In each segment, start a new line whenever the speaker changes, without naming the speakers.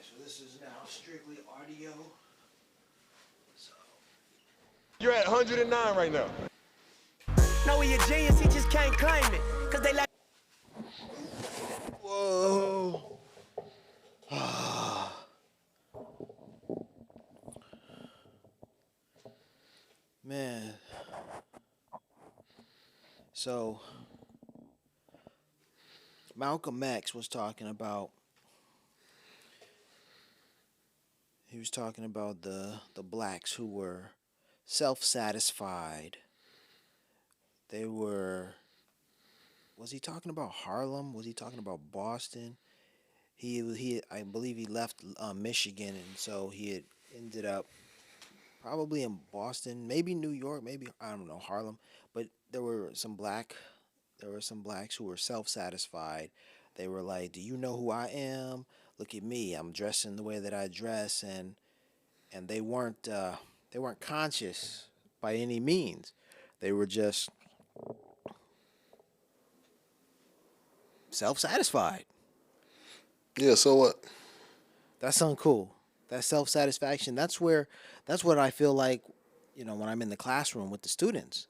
So this is now strictly audio. So
You're at 109 right now.
No, he a genius, he just can't claim it. Cause they like.
whoa. Man. So Malcolm X was talking about the blacks who were self-satisfied. They were Was he talking about Harlem? Was he talking about Boston? He I believe he left Michigan, and so he had ended up probably in Boston, maybe New York, maybe I don't know, Harlem. But there were some blacks who were self-satisfied. They were like, "Do you know who I am? Look at me. I'm dressing the way that I dress," and they weren't conscious by any means. They were just self-satisfied.
Yeah, so what?
That's uncool. That self satisfaction. That's what I feel like, when I'm in the classroom with the students.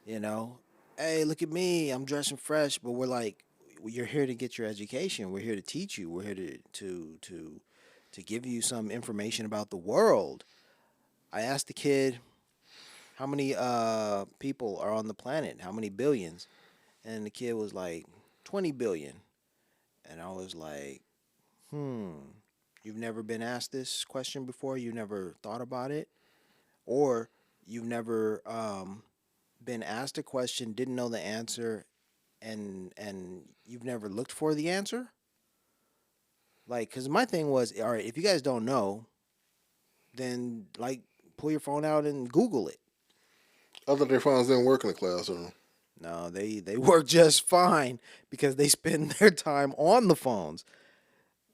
You know, hey, look at me. I'm dressing fresh, but we're like, you're here to get your education. We're here to teach you. We're here to give you some information about the world. I asked the kid how many people are on the planet, how many billions, and the kid was like 20 billion, and I was like, hmm. You've never been asked this question before. You never thought about it, or you've never been asked a question, didn't know the answer, and you've never looked for the answer. Like, cause my thing was, all right, if you guys don't know, then like pull your phone out and Google it.
I thought their phones didn't work in the classroom.
No, they work just fine because they spend their time on the phones.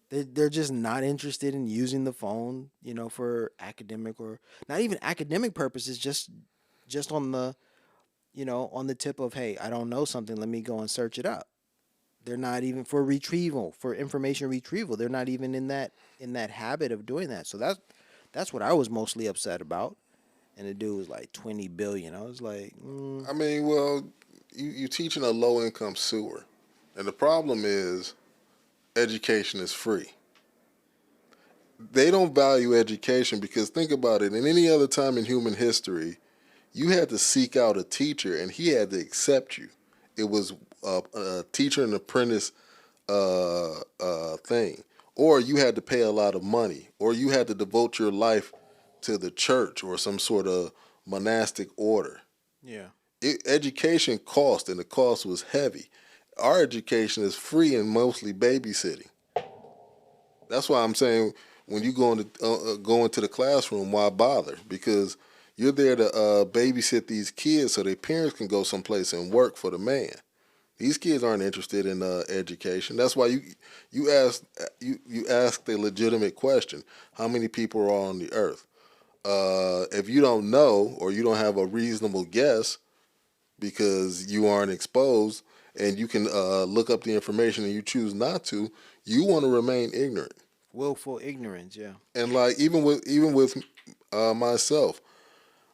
They're just not interested in using the phone, for academic or not even academic purposes. Just on the on the tip of, hey, I don't know something. Let me go and search it up. They're not even for retrieval, for information retrieval. They're not even in that habit of doing that. So that's what I was mostly upset about. And the dude was like 20 billion. I was like,
I mean, well, you teaching a low income sewer, and the problem is education is free. They don't value education because think about it. In any other time in human history, you had to seek out a teacher, and he had to accept you. It was a teacher and apprentice thing, or you had to pay a lot of money, or you had to devote your life to the church or some sort of monastic order.
yeah,
Education cost, and the cost was heavy. Our education is free and mostly babysitting. That's why I'm saying when you go into the classroom, why bother? Because you're there to babysit these kids so their parents can go someplace and work for the man. These kids aren't interested in education. That's why you ask the legitimate question: how many people are on the earth? If you don't know or you don't have a reasonable guess because you aren't exposed and you can look up the information and you choose not to, you want to remain ignorant.
willful ignorance. Yeah,
And like even with myself,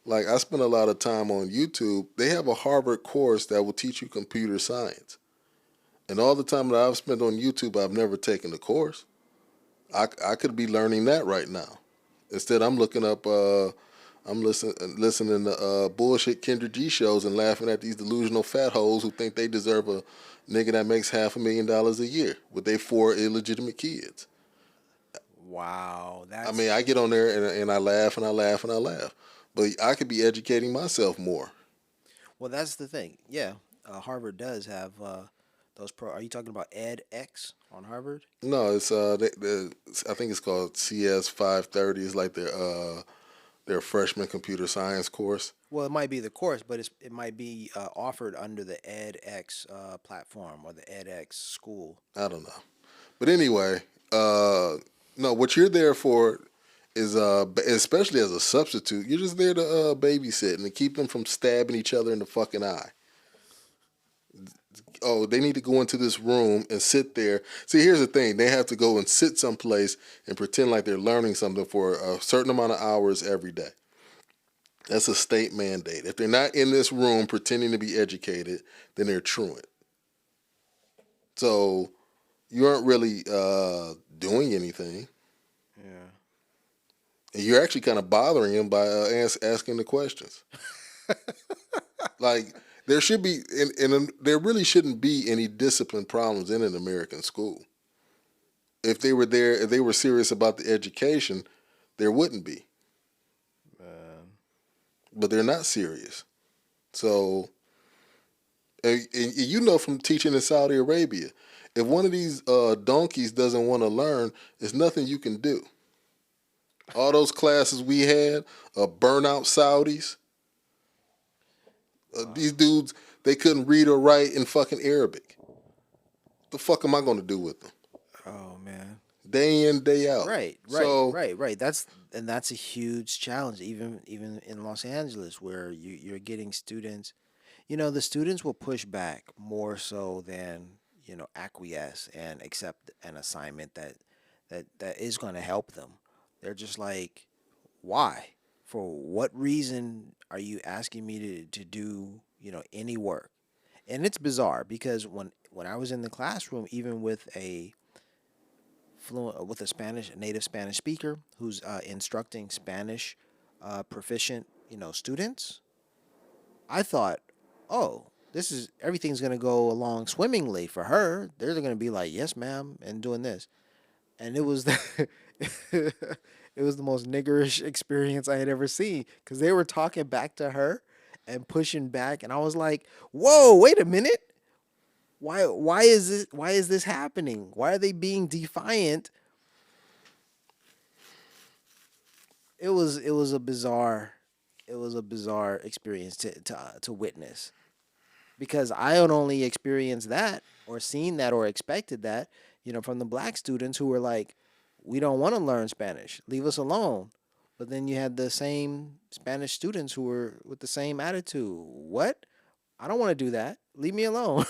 like I spend a lot of time on YouTube. They have a Harvard course that will teach you computer science. And all the time that I've spent on YouTube, I've never taken the course. I could be learning that right now. Instead, I'm looking up. I'm listening to bullshit Kendra G shows and laughing at these delusional fat hoes who think they deserve a nigga that makes $500,000 a year with their four illegitimate kids.
wow,
I mean, I get on there and I laugh and I laugh and I laugh, but I could be educating myself more.
well, that's the thing. Yeah, Harvard does have those pro. Are you talking about edX on Harvard?
No, it's I think it's called CS 530. It's like their freshman computer science course.
Well, it might be the course, but it might be offered under the edX platform or the edX school.
I don't know, but anyway, no, what you're there for is especially as a substitute, you're just there to babysit and to keep them from stabbing each other in the fucking eye. oh, they need to go into this room and sit there. See, here's the thing: they have to go and sit someplace and pretend like they're learning something for a certain amount of hours every day. That's a state mandate. If they're not in this room pretending to be educated, then they're truant. So you aren't really doing anything.
Yeah.
And you're actually kind of bothering him by asking the questions. Like there should be, and there really shouldn't be any discipline problems in an American school. If they were there, if they were serious about the education, there wouldn't be. But they're not serious. So, and you know from teaching in Saudi Arabia, if one of these donkeys doesn't want to learn, there's nothing you can do. All those classes we had, burnout Saudis, these dudes, they couldn't read or write in fucking Arabic. What the fuck am I going to do with them?
Oh man.
Day in, day out.
Right.
So,
Right. That's a huge challenge, even in Los Angeles, where you're getting students. You know, the students will push back more so than acquiesce and accept an assignment that is going to help them. They're just like, why? For what reason are you asking me to do any work? And it's bizarre because when I was in the classroom, even with a native Spanish speaker who's instructing Spanish proficient students, I thought, oh, this is everything's gonna go along swimmingly for her. They're gonna be like, yes, ma'am, and doing this, and it was it was the most niggerish experience I had ever seen because they were talking back to her and pushing back, and I was like, whoa, wait a minute. Why is this happening? Why are they being defiant? It was a bizarre experience to witness because I had only experienced that or seen that or expected that from the black students who were like, we don't want to learn Spanish, leave us alone. But then you had the same Spanish students who were with the same attitude. What? I don't want to do that. Leave me alone.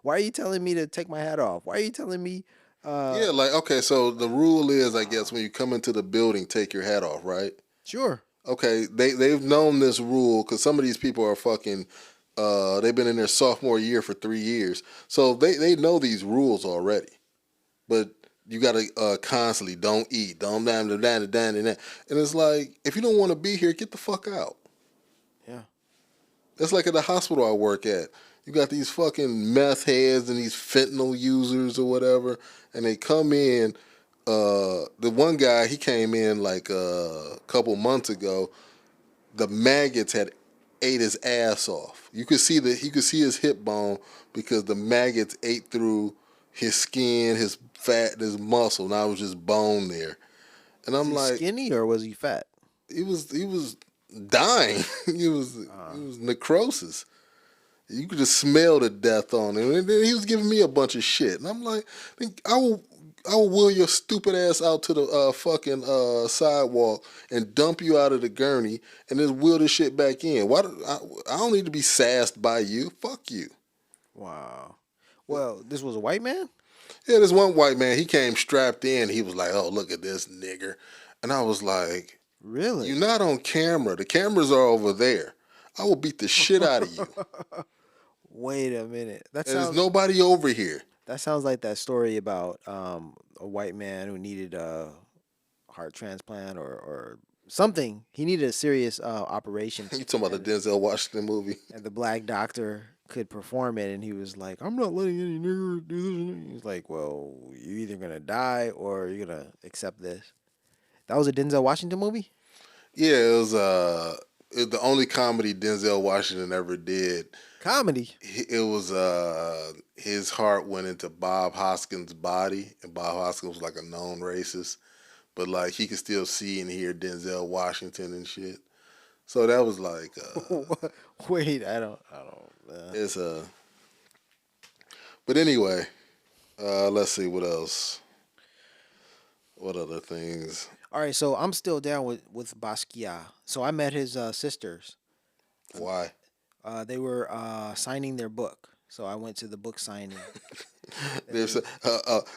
Why are you telling me to take my hat off? Why are you telling me?
yeah, like, okay, so the rule is, I guess, when you come into the building, take your hat off, right?
Sure.
Okay, they've known this rule because some of these people are fucking. They've been in their sophomore year for 3 years, so they know these rules already. But you gotta constantly don't eat, don't and it's like if you don't want to be here, get the fuck out.
Yeah.
That's like at the hospital I work at. You got these fucking meth heads and these fentanyl users or whatever, and they come in. The one guy, he came in like a couple months ago. The maggots had ate his ass off. You could see his hip bone because the maggots ate through his skin, his fat, his muscle. Now it was just bone there. And I'm
Was he
like,
skinny or was he fat?
he was dying. He was necrosis. You could just smell the death on him. And then he was giving me a bunch of shit. And I'm like, I will wheel your stupid ass out to the fucking sidewalk and dump you out of the gurney and then wheel this shit back in. I don't need to be sassed by you. Fuck you.
Wow. Well, this was a white man?
Yeah, this one white man, he came strapped in. He was like, oh, look at this nigger. And I was like,
Really?
you're not on camera. The cameras are over there. I will beat the shit out of you.
Wait a minute.
And there's nobody over here.
That sounds like that story about a white man who needed a heart transplant or something. He needed a serious operation.
You talking about the Denzel Washington movie?
And the black doctor could perform it, and he was like, "I'm not letting any nigger do this." He's like, "Well, you're either gonna die or you're gonna accept this." That was a Denzel Washington movie.
Yeah, it was the only comedy Denzel Washington ever did.
Comedy.
It was his heart went into Bob Hoskins' body, and Bob Hoskins was like a known racist, but like he could still see and hear Denzel Washington and shit. So that was like
Wait, I don't.
it's But anyway, let's see what else. What other things?
All right, so I'm still down with Basquiat. So I met his sisters.
Why?
They were signing their book. So I went to the book signing.
There's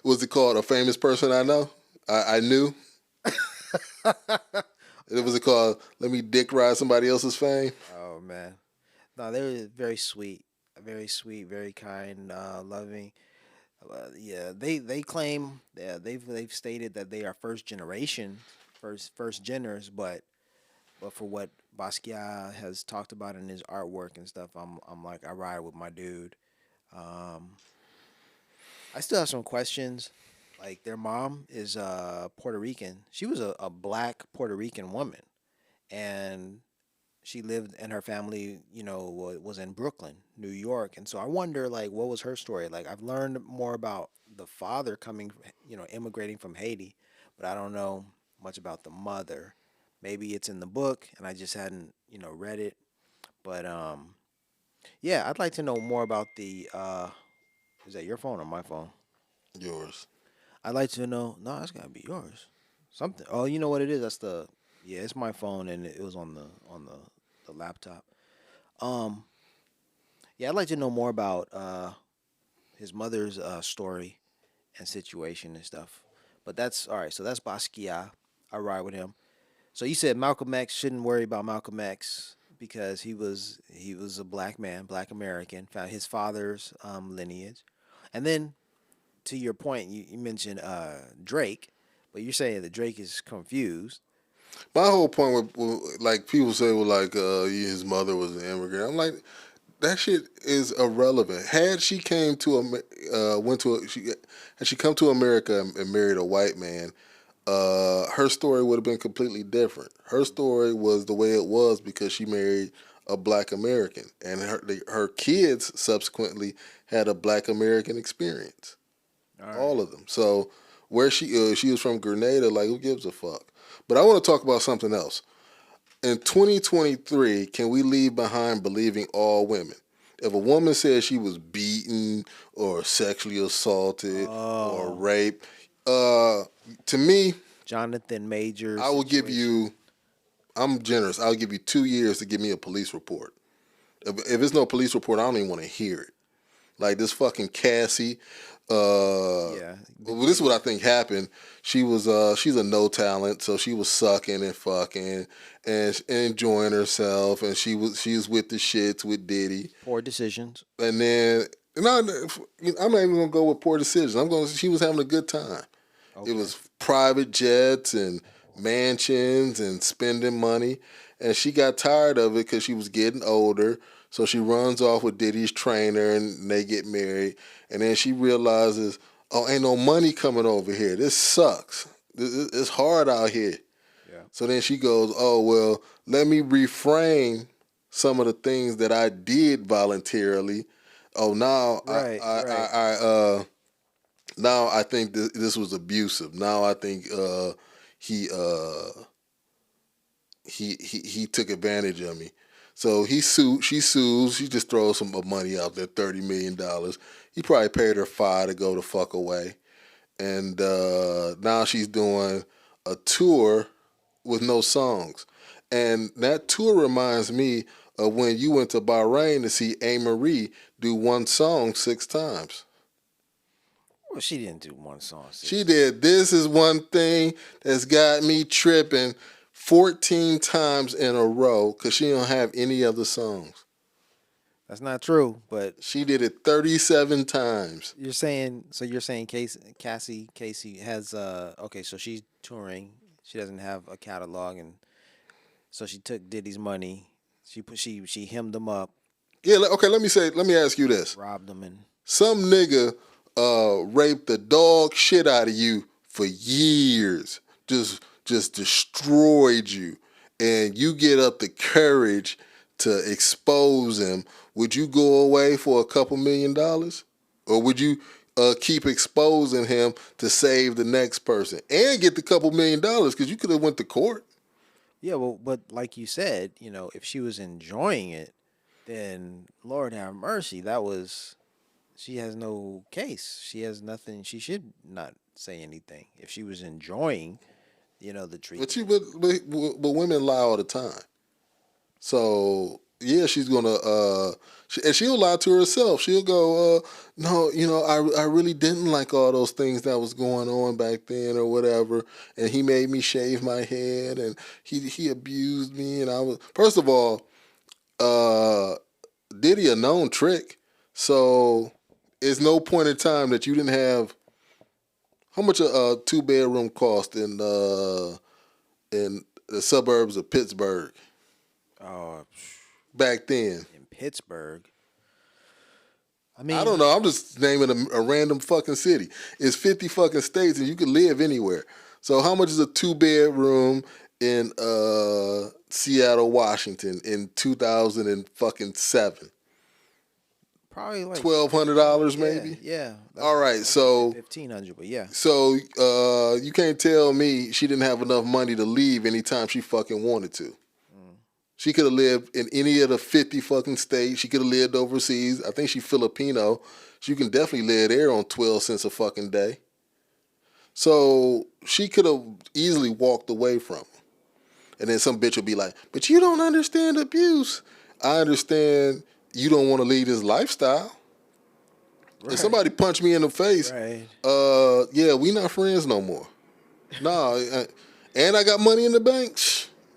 was it called A Famous Person I Know? I knew. It was it called Let Me Dick Ride Somebody Else's Fame?
Oh man, no, they were very sweet, very kind, loving. Yeah, they claim, yeah, they've stated that they are first generation, first geners, but for what Basquiat has talked about in his artwork and stuff, I'm like I ride with my dude. Um, I still have some questions. Like their mom is Puerto Rican. She was a black Puerto Rican woman, and she lived and her family, was in Brooklyn, New York. And so I wonder, like, what was her story? Like, I've learned more about the father coming, immigrating from Haiti, but I don't know much about the mother. Maybe it's in the book and I just hadn't, read it. But yeah, I'd like to know more about the. Is that your phone or my phone?
Yours.
I'd like to know. No, that's gotta be yours. Something. Oh, you know what it is? That's the. Yeah, it's my phone, and it was on the laptop. Um, yeah, I'd like to know more about his mother's story and situation and stuff. But that's all right. So that's Basquiat. I ride with him. So you said Malcolm X shouldn't worry about Malcolm X because he was a black man, black American, found his father's lineage, and then to your point, you mentioned Drake, but you're saying that Drake is confused.
My whole point with like people say, well, like his mother was an immigrant. I'm like, that shit is irrelevant. Had she came to went to had she come to America and married a white man, her story would have been completely different. Her story was the way it was because she married a black American, and her kids subsequently had a black American experience.
All right.
All of them. So where she was from Grenada, like who gives a fuck? But I want to talk about something else. In 2023, can we leave behind believing all women? If a woman says she was beaten or sexually assaulted or
Oh,
raped, to me,
Jonathan Major
I will give
situation.
you. I'm generous. I'll give you 2 years to give me a police report. If it's no police report, I don't even want to hear it. Like this fucking Cassie.
Yeah,
Well, this is what I think happened. She's a no talent, so she was sucking and fucking and enjoying herself, and she was with the shits with Diddy,
poor decisions.
and then I'm not even gonna go with poor decisions. She was having a good time. It
Okay.
was private jets and mansions and spending money. And she got tired of it because she was getting older. So she runs off with Diddy's trainer and they get married. And then she realizes, oh, ain't no money coming over here. This sucks. It's hard out here.
Yeah.
So then she goes, oh, well, let me reframe some of the things that I did voluntarily. Oh,
Right. Right.
now I think this was abusive. Now I think he he took advantage of me. So he sued. She sues. She just throws some money out there, $30 million. He probably paid her $5 to go the fuck away, and now she's doing a tour with no songs. And that tour reminds me of when you went to Bahrain to see A. Marie do one song 6 times.
Well, she didn't do one song
She
6 times.
did. This is one thing that's got me tripping 14 times in a row because she don't have any other songs.
That's not true. But
She did it 37 times.
you're saying Cassie has okay, so she's touring. She doesn't have a catalog, and so she took Diddy's money. She hemmed him up,
Yeah, okay, let me ask you this.
robbed him, and
Some nigga raped the dog shit out of you for years. Just destroyed you. And you get up the courage to expose him. Would you go away for a couple $1 million? Or would you keep exposing him to save the next person and get the couple $1 million because you could have went to court?
yeah, well, but like you said, if she was enjoying it, then Lord have mercy, she has no case. She has nothing. She should not say anything if she was enjoying, the
But
treatment.
but women lie all the time. So yeah, she's gonna and she'll lie to herself. She'll go, no, I really didn't like all those things that was going on back then or whatever, and he made me shave my head and he abused me, and I was, first of all, Diddy a known trick, so it's no point in time that you didn't have. How much a 2-bedroom cost in the suburbs of Pittsburgh
Oh,
back then?
in Pittsburgh. I
I
mean,
don't know. I'm just naming a random fucking city. It's 50 fucking states, and you can live anywhere. So how much is a 2-bedroom in Seattle, Washington in 2007?
probably like
$1,200
yeah,
maybe.
yeah.
All right,
That's
so
1,500, but yeah.
so you can't tell me she didn't have enough money to leave anytime she fucking wanted to. She could have lived in any of the 50 fucking states. She could have lived overseas. I think she's Filipino. She can definitely live there on 12 cents a fucking day. So she could have easily walked away from him. And then some bitch will be like, but you don't understand abuse. I understand you don't want to lead this lifestyle.
Right.
If somebody punched me in the face,
Right.
yeah, we not friends no more. Nah, and I got money in the bank.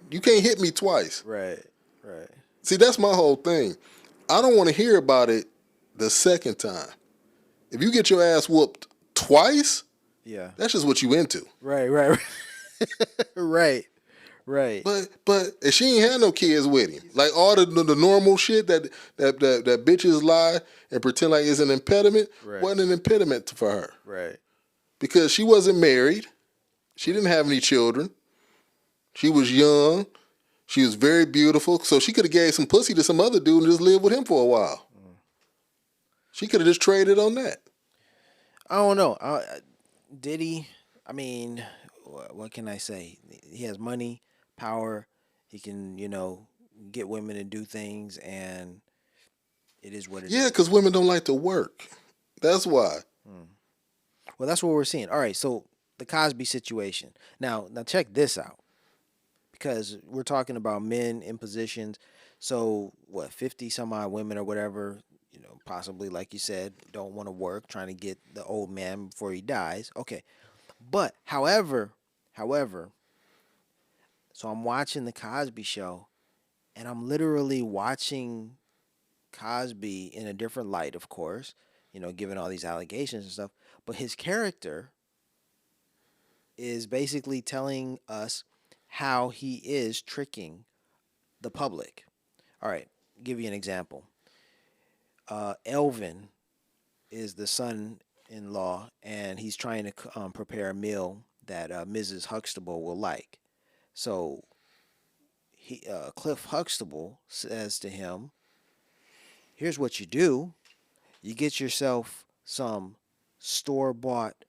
You can't hit me twice.
Right. Right.
See, that's my whole thing. I don't want to hear about it the second time. If you get your ass whooped twice,
Yeah.
that's just what you into.
Right. Right. Right. Right.
But if she ain't had no kids with him, like all the normal shit that bitches lie and pretend like is an impediment,
Right.
wasn't an impediment for her
Right.
because she wasn't married, she didn't have any children, she was young, she was very beautiful, so she could have gave some pussy to some other dude and just lived with him for a while. She could have just traded on that.
I don't know. Diddy, I mean, what can I say? He has money, power. He can, get women to do things, and it is what it is.
Yeah, because women don't like to work. That's why.
Well, that's what we're seeing. All right, so the Cosby situation. Now check this out. Because we're talking about men in positions. So, 50 some odd women or whatever, possibly, like you said, don't want to work, trying to get the old man before he dies. Okay. But, however, so I'm watching the Cosby Show, and I'm literally watching Cosby in a different light, of course, given all these allegations and stuff. But his character is basically telling us how he is tricking the public. All right, give you an example. Elvin is the son-in-law, and he's trying to prepare a meal that Mrs. Huxtable will like. So Cliff Huxtable says to him, here's what you do. You get yourself some store-bought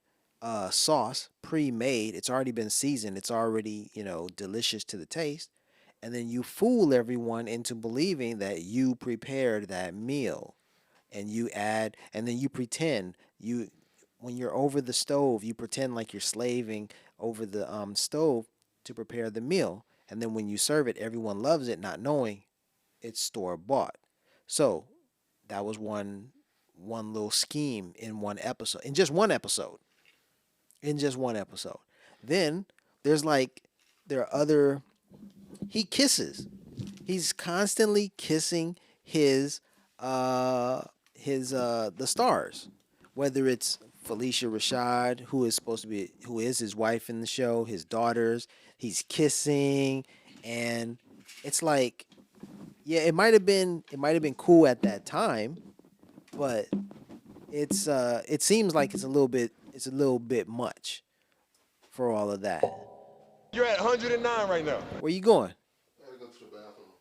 sauce, pre-made. It's already been seasoned. It's already, delicious to the taste. And then you fool everyone into believing that you prepared that meal. And you add, and then you pretend, when you're over the stove, you pretend like you're slaving over the stove to prepare the meal. And then when you serve it, everyone loves it, not knowing it's store-bought. So that was one little scheme in one episode. In just one episode. Then there are other. He kisses. He's constantly kissing the stars, whether it's Felicia Rashad, who is his wife in the show, his daughters. He's kissing, and it's like, yeah, it might have been cool at that time, but it seems like it's a little bit much for all of that.
You're at 109 right now.
Where you going?
I gotta go to the bathroom.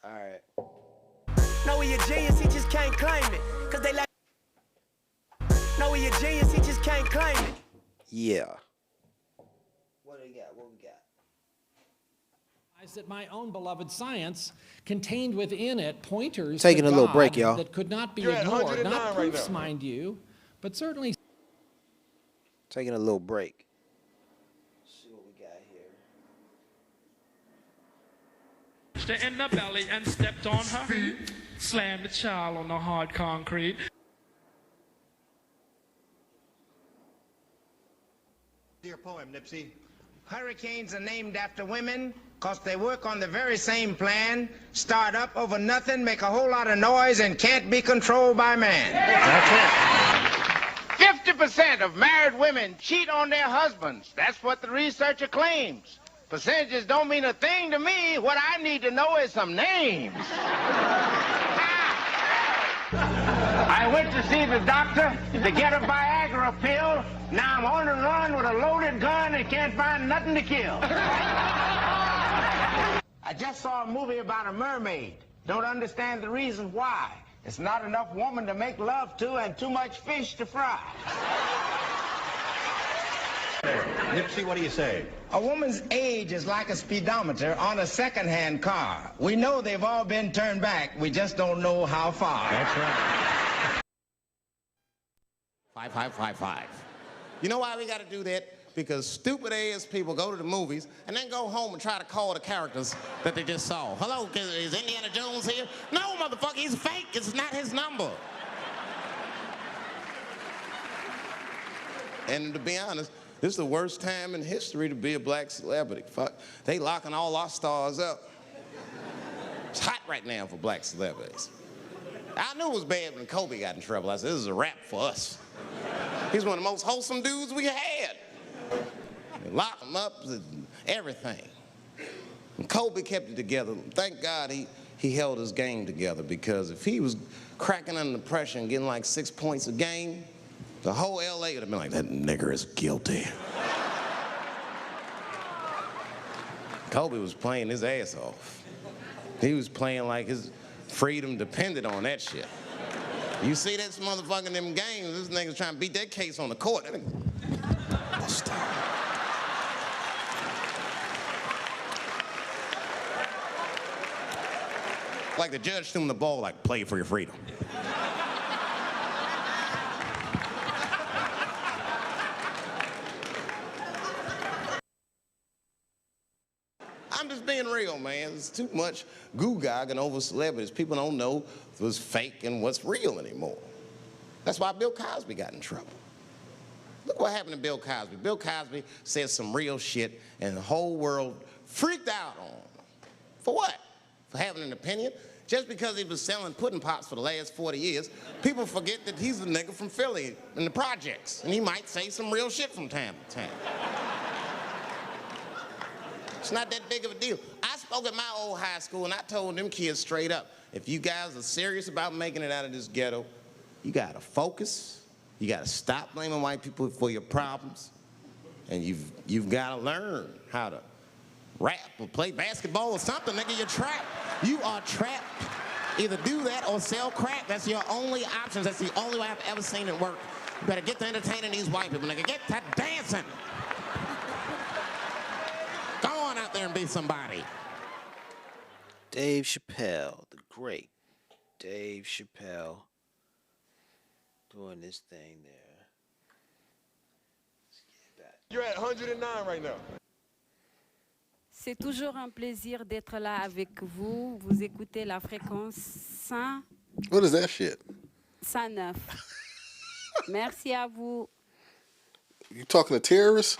All right.
Know he a genius, he just can't claim it. Cause they like. Know he a genius, he just can't claim it.
Yeah. What do we got?
That my own beloved science contained within it pointers
Taking
to
a little
God
break, y'all.
that could not be
You're at
ignored.
109
Not
right
proofs,
now.
mind you, but certainly
Taking a little break. Let's see what we got here.
punched her in the belly and stepped on her feet, slammed the child on the hard concrete.
Dear poem, Nipsey. Hurricanes are named after women because they work on the very same plan, start up over nothing, make a whole lot of noise, and can't be controlled by man. That's it. 50% of married women cheat on their husbands. That's what the researcher claims. Percentages don't mean a thing to me. What I need to know is some names. I went to see the doctor to get a Viagra pill. Now I'm on the run with a loaded gun and can't find nothing to kill. I just saw a movie about a mermaid. Don't understand the reason why. It's not enough woman to make love to and too much fish to fry.
Nipsey, what do you say?
A woman's age is like a speedometer on a second-hand car. We know they've all been turned back. We just don't know how far.
That's right.
5555. You know why we got to do that? Because stupid ass people go to the movies and then go home and try to call the characters that they just saw. Hello, is Indiana Jones here? No, motherfucker, he's fake. It's not his number. And to be honest, this is the worst time in history to be a black celebrity. Fuck, they locking all our stars up. It's hot right now for black celebrities. I knew it was bad when Kobe got in trouble. I said, this is a wrap for us. He's one of the most wholesome dudes we had. They lock him up, everything. And Kobe kept it together. Thank God he held his game together, because if he was cracking under pressure and getting like 6 points a game, the whole LA would have been like, that nigger is guilty. Kobe was playing his ass off. He was playing like his freedom depended on that shit. You see this motherfucker in them games, this nigga's trying to beat that case on the court. That nigga, stop. Like the judge threw him the ball, like, play for your freedom. I'm just being real, man. There's too much goo-gagging over celebrities. People don't know what's fake and what's real anymore. That's why Bill Cosby got in trouble. Look what happened to Bill Cosby. Bill Cosby said some real shit, and the whole world freaked out on him. For what? For having an opinion? Just because he was selling pudding pops for the last 40 years, people forget that he's a nigga from Philly in the projects, and he might say some real shit from time to time. It's not that big of a deal. I spoke at my old high school, and I told them kids straight up, if you guys are serious about making it out of this ghetto, you gotta focus, you gotta stop blaming white people for your problems, and you've gotta learn how to rap or play basketball or something, nigga, you're trapped. You are trapped. Either do that or sell crack. That's your only options. That's the only way I've ever seen it work. You better get to entertaining these white people, nigga. Get to dancing. Go on out there and be somebody.
Dave Chappelle, the great Dave Chappelle, doing this thing there. Let's get back.
You're at 109 right now.
C'est toujours un plaisir d'être là avec vous. Vous écoutez la fréquence 100.
What is that shit?
109. Merci à vous.
You talking to terrorists?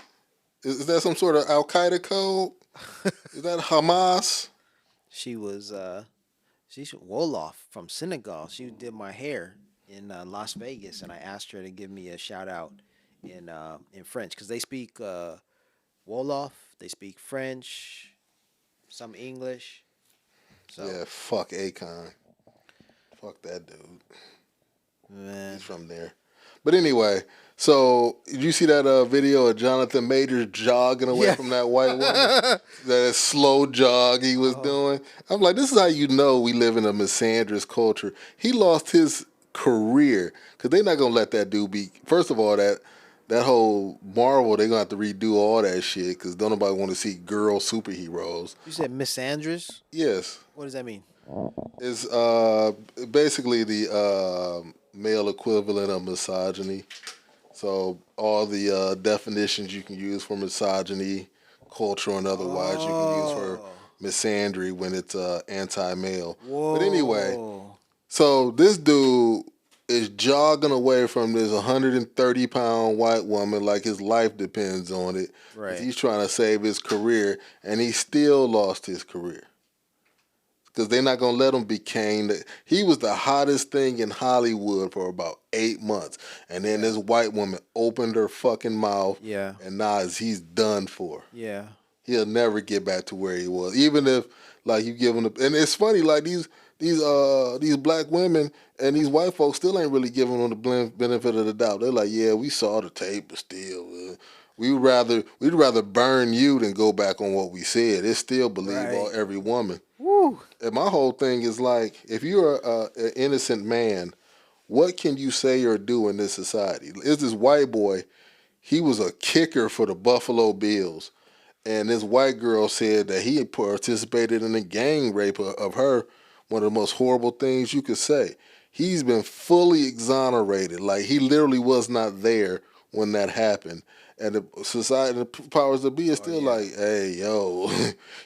Is that some sort of Al Qaeda code? Is that Hamas?
She was she's Wolof from Senegal. She did my hair in Las Vegas, and I asked her to give me a shout out in French, because they speak Wolof, they speak French, some English. So
Yeah, fuck Akon. Fuck that dude.
man,
He's from there. But anyway, so did you see that video of Jonathan Majors jogging away
Yeah.
from that white woman? That slow jog he was doing. I'm like, this is how you know we live in a misandrous culture. He lost his career because they're not gonna let that dude be. First of all, that whole Marvel, they're gonna have to redo all that shit because don't nobody want to see girl superheroes.
you said misandrous?
Yes,
What does that mean?
it's basically the male equivalent of misogyny. So all the definitions you can use for misogyny, cultural and otherwise, you can use for misandry when it's anti-male.
Whoa.
But anyway, so this dude is jogging away from this 130-pound white woman like his life depends on it. 'Cause
Right.
he's trying to save his career, and he still lost his career. Because they're not going to let him be caned. He was the hottest thing in Hollywood for about 8 months. And then this white woman opened her fucking mouth.
Yeah.
And now he's done for.
Yeah.
He'll never get back to where he was. Even if, like, you give him the... And it's funny, like, these black women and these white folks still ain't really giving them the benefit of the doubt. They're like, yeah, we saw the tape, but still... we'd rather burn you than go back on what we said. It still believe every woman.
Woo.
And my whole thing is like, if you're an innocent man, what can you say or do in this society? Is this white boy? He was a kicker for the Buffalo Bills, and this white girl said that he had participated in a gang rape of her. One of the most horrible things you could say. He's been fully exonerated. Like, he literally was not there when that happened. And the society, the powers that be, is still like, hey, yo,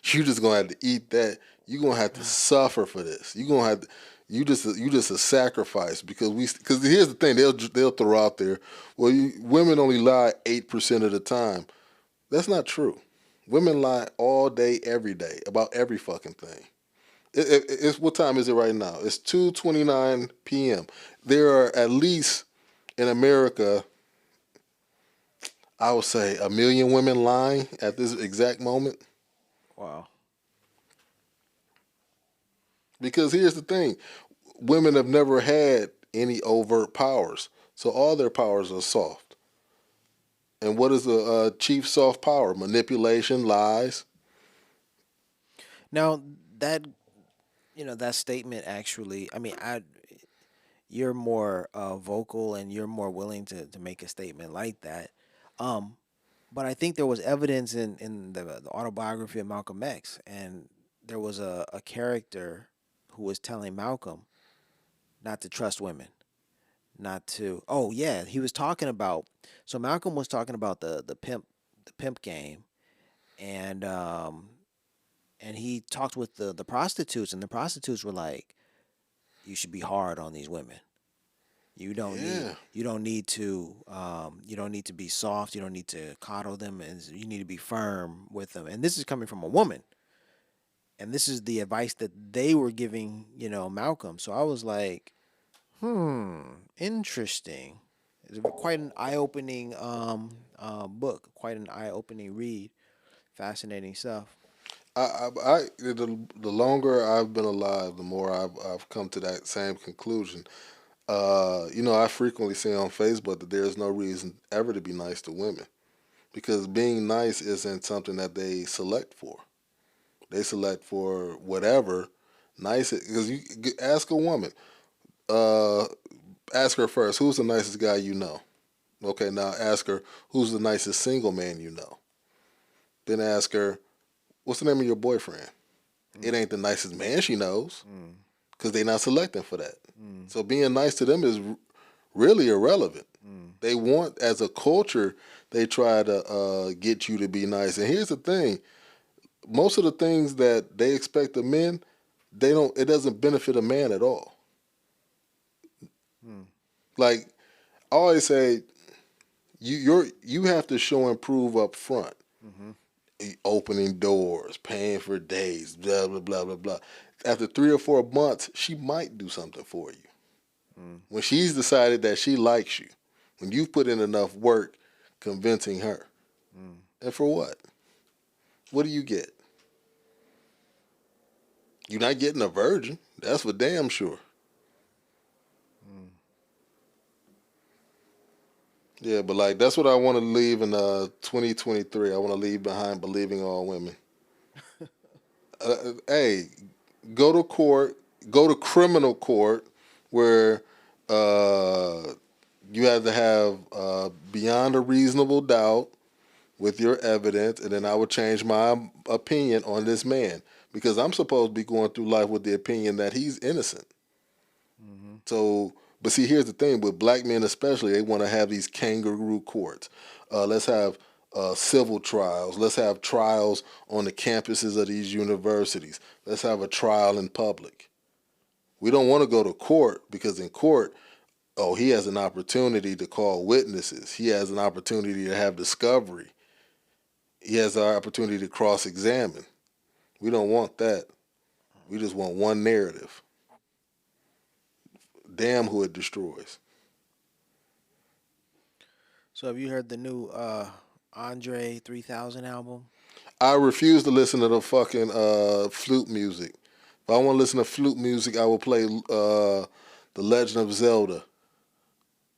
you just gonna have to eat that. You gonna have to suffer for this. You gonna have to, you just a sacrifice because here's the thing, they'll throw out there, well, women only lie 8% of the time. That's not true. Women lie all day, every day about every fucking thing. It's what time is it right now? It's 2:29 p.m. There are at least in America, I would say, 1 million women lying at this exact moment.
Wow.
Because here's the thing, women have never had any overt powers, so all their powers are soft. And what is a chief soft power? Manipulation, lies.
Now that that statement actually, I mean, you're more vocal and you're more willing to make a statement like that. But I think there was evidence in the autobiography of Malcolm X, and there was a character who was telling Malcolm not to trust women, not to. Oh yeah, he was talking about. So Malcolm was talking about the pimp game, and he talked with the prostitutes, and the prostitutes were like, "You should be hard on these women. You don't need to be soft. You don't need to coddle them, and you need to be firm with them." And this is coming from a woman, and this is the advice that they were giving, Malcolm. So I was like, interesting. It's quite an eye-opening book, quite an eye-opening read. Fascinating stuff.
The longer I've been alive, the more I've come to that same conclusion. I frequently say on Facebook that there's no reason ever to be nice to women because being nice isn't something that they select for. They select for whatever nice. Because you ask a woman, ask her first, who's the nicest guy you know? Okay, now ask her, who's the nicest single man you know? Then ask her, what's the name of your boyfriend? It ain't the nicest man she knows because they're not selecting for that. So being nice to them is really irrelevant. They want, as a culture, they try to get you to be nice. And here's the thing. Most of the things that they expect of men, it doesn't benefit a man at all. Like, I always say, you have to show and prove up front. Opening doors, paying for dates, blah, blah, blah, blah, blah. After 3 or 4 months, she might do something for you. When she's decided that she likes you, when you've put in enough work convincing her. And for what? What do you get? You're not getting a virgin. That's for damn sure. Yeah, but like that's what I want to leave in 2023. I want to leave behind believing all women. Hey, go to court, go to criminal court where you have to have beyond a reasonable doubt with your evidence, and then I would change my opinion on this man because I'm supposed to be going through life with the opinion that he's innocent. So, but see, here's the thing with black men especially, they want to have these kangaroo courts. Let's have civil trials. Let's have trials on the campuses of these universities. Let's have a trial in public. We don't want to go to court because in court, oh, he has an opportunity to call witnesses. He has an opportunity to have discovery. He has an opportunity to cross-examine. We don't want that. We just want one narrative. Damn who it destroys.
So have you heard the new Andre 3000 album?
I refuse to listen to the fucking flute music. If I want to listen to flute music, I will play The Legend of Zelda.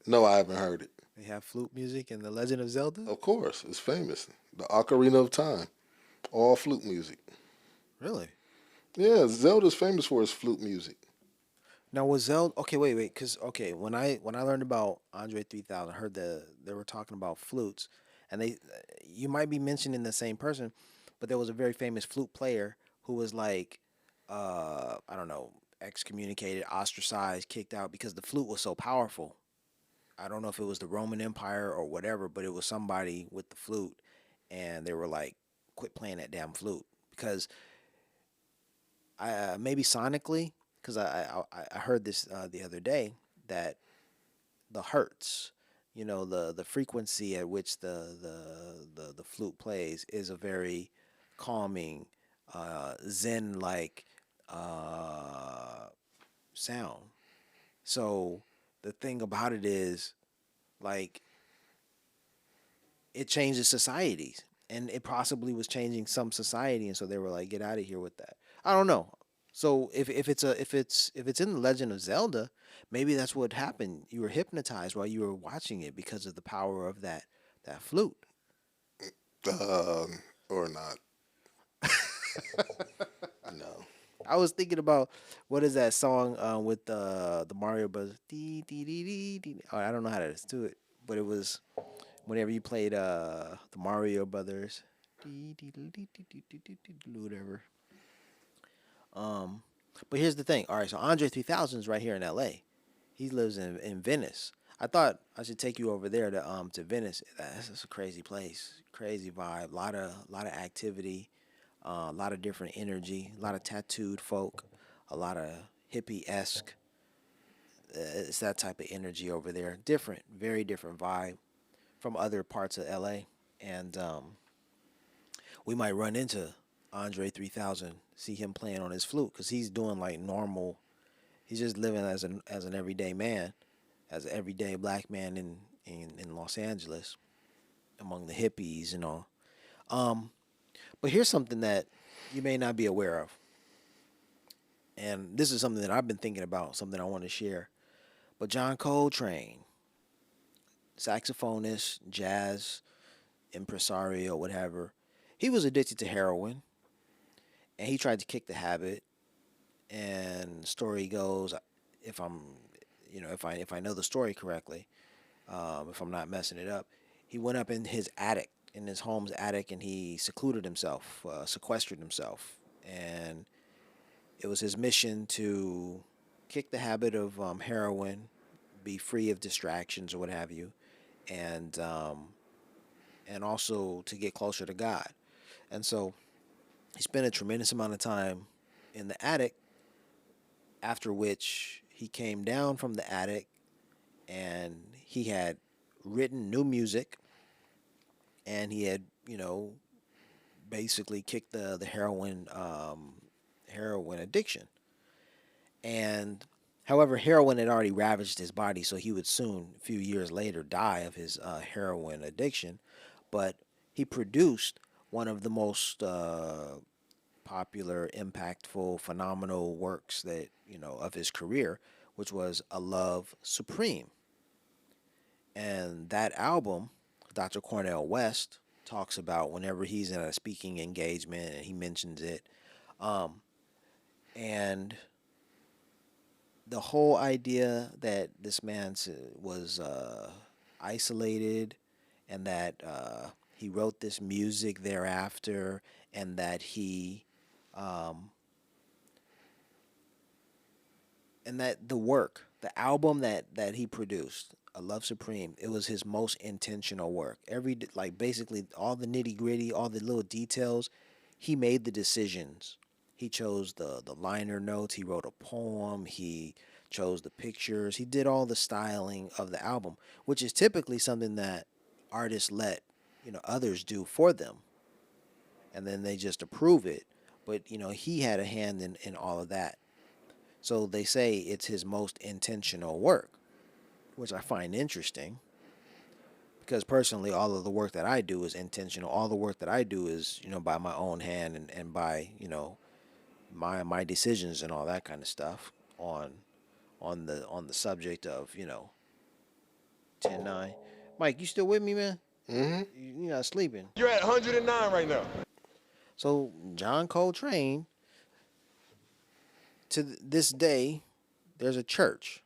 No, I haven't heard it.
They have flute music in The Legend of Zelda?
Of course, it's famous. The Ocarina of Time. All flute music.
Really?
Yeah, Zelda's famous for its flute music.
Now was Zelda okay? Wait, because okay, when I learned about Andre 3000, I heard that they were talking about flutes, and you might be mentioning the same person, but there was a very famous flute player who was like, I don't know, excommunicated, ostracized, kicked out because the flute was so powerful. I don't know if it was the Roman Empire or whatever, but it was somebody with the flute, and they were like, quit playing that damn flute because maybe sonically, because I heard this the other day that the hertz, the frequency at which the flute plays is a very calming, zen like sound. So the thing about it is, like, it changes societies, and it possibly was changing some society, and so they were like, "Get out of here with that." I don't know. So if it's in the Legend of Zelda, maybe that's what happened. You were hypnotized while you were watching it because of the power of that flute.
Or not. No.
I was thinking about what is that song with the Mario Brothers? Dee, dee, dee, dee, dee. Oh, I don't know how to do it, but it was whenever you played the Mario Brothers. Dee, dee, dee, dee, dee, dee, dee, dee, dee, whatever. Um, but here's the thing. All right, so Andre 3000 is right here in L.A. He lives in Venice. I thought I should take you over there to Venice. That's just a crazy place, crazy vibe. Lot of activity, a lot of different energy, a lot of tattooed folk, a lot of hippie esque. It's that type of energy over there. Different, very different vibe from other parts of LA. And we might run into Andre 3000, see him playing on his flute because he's doing like normal. He's just living as an everyday man, as an everyday black man in Los Angeles, among the hippies and all. Um, but here's something that you may not be aware of, and this is something that I've been thinking about, something I want to share. But John Coltrane, saxophonist, jazz impresario, whatever, he was addicted to heroin, and he tried to kick the habit. And story goes, if I'm, if I know the story correctly, if I'm not messing it up, he went up in his attic, in his home's attic, and he secluded himself, sequestered himself, and it was his mission to kick the habit of heroin, be free of distractions or what have you, and also to get closer to God. And so he spent a tremendous amount of time in the attic, after which he came down from the attic and he had written new music, and he had, basically kicked the heroin addiction. And however, heroin had already ravaged his body, so he would soon, a few years later, die of his heroin addiction. But he produced one of the most popular, impactful, phenomenal works that of his career, which was "A Love Supreme." And that album, Dr. Cornel West talks about whenever he's in a speaking engagement and he mentions it. And the whole idea that this man was isolated, and that he wrote this music thereafter, and that um, and that the album that he produced, I love Supreme. It was his most intentional work. Like basically all the nitty gritty, all the little details, he made the decisions. He chose the liner notes. He wrote a poem. He chose the pictures. He did all the styling of the album, which is typically something that artists let others do for them, and then they just approve it. But he had a hand in all of that. So they say it's his most intentional work, which I find interesting because personally, all of the work that I do is intentional. All the work that I do is, by my own hand and by, my decisions and all that kind of stuff on the subject of, 10-9. Mike, you still with me, man?
Mm-hmm.
You're not sleeping.
You're at 109 right now.
So John Coltrane, to this day, there's a church.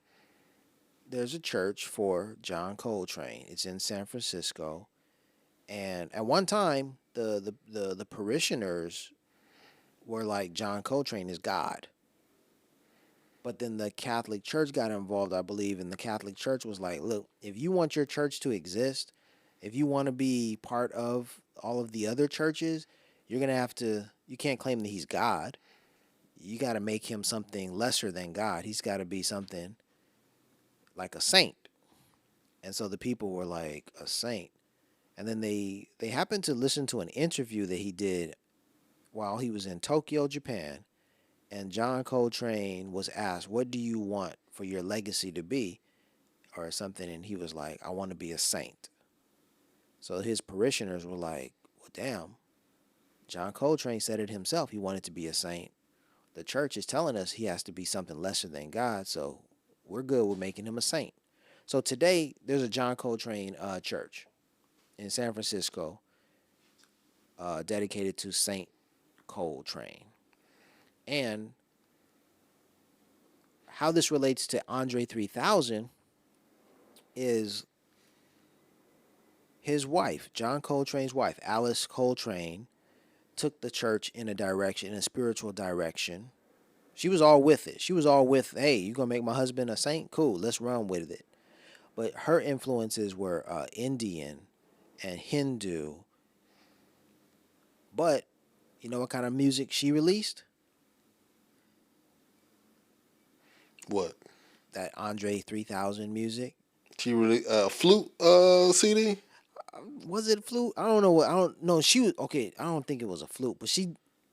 There's a church for John Coltrane. It's in San Francisco, and at one time, the parishioners were like, John Coltrane is God. But then the Catholic Church got involved, I believe, and the Catholic Church was like, look, if you want your church to exist, if you want to be part of all of the other churches, you're going to have to, you can't claim that he's God. You got to make him something lesser than God. He's got to be something like a saint. And so the people were like, a saint. And then they happened to listen to an interview that he did while he was in Tokyo, Japan. And John Coltrane was asked, what do you want for your legacy to be? Or something. And he was like, I want to be a saint. So his parishioners were like, well, damn. John Coltrane said it himself. He wanted to be a saint. The church is telling us he has to be something lesser than God. So we're good with making him a saint. So today, there's a John Coltrane church in San Francisco dedicated to Saint Coltrane. And how this relates to Andre 3000 is his wife, John Coltrane's wife, Alice Coltrane, took the church in a spiritual direction. She was all with it. She was all with, hey, you gonna make my husband a saint? Cool, let's run with it. But her influences were Indian and Hindu. But you know what kind of music she released?
What?
That Andre 3000 music.
She really flute CD?
Was it a flute? I don't know. I don't know. She was okay. I don't think it was a flute,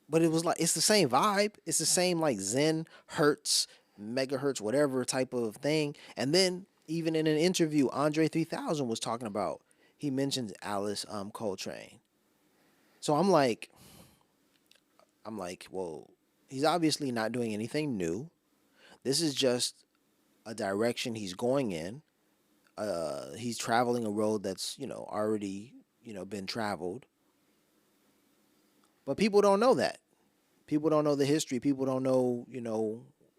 but it was like it's the same vibe. It's the same like Zen, hertz, megahertz, whatever type of thing. And then even in an interview, Andre 3000 was talking about. He mentioned Alice Coltrane. So I'm like, well, he's obviously not doing anything new. This is just a direction he's going in. He's traveling a road that's, already, been traveled. But people don't know that. People don't know the history. People don't know,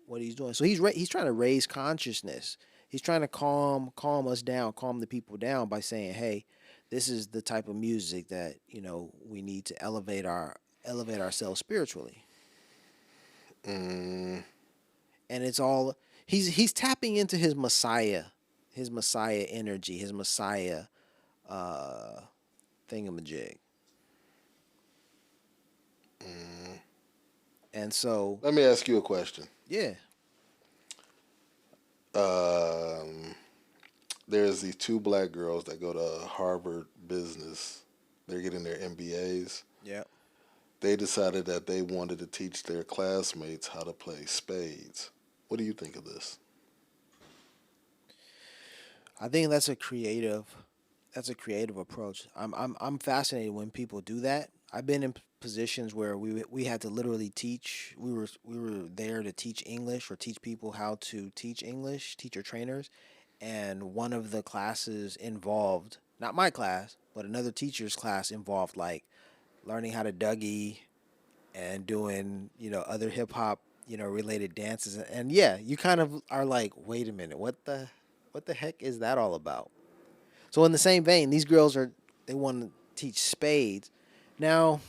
what he's doing. So he's trying to raise consciousness. He's trying to calm us down, calm the people down by saying, hey, this is the type of music that, we need to elevate ourselves spiritually. And it's all he's tapping into his Messiah energy, his Messiah thingamajig. And so
let me ask you a question.
Yeah.
There's these two black girls that go to Harvard Business. They're getting their MBAs.
Yeah.
They decided that they wanted to teach their classmates how to play spades. What do you think of this?
I think that's a creative approach. I'm fascinated when people do that. I've been in positions where we had to literally teach. We were there to teach English or teach people how to teach English, teacher trainers, and one of the classes involved, not my class, but another teacher's class involved like learning how to Dougie and doing, other hip hop, related dances. And yeah, you kind of are like, wait a minute, what the heck is that all about? So in the same vein, these girls they want to teach spades. Now,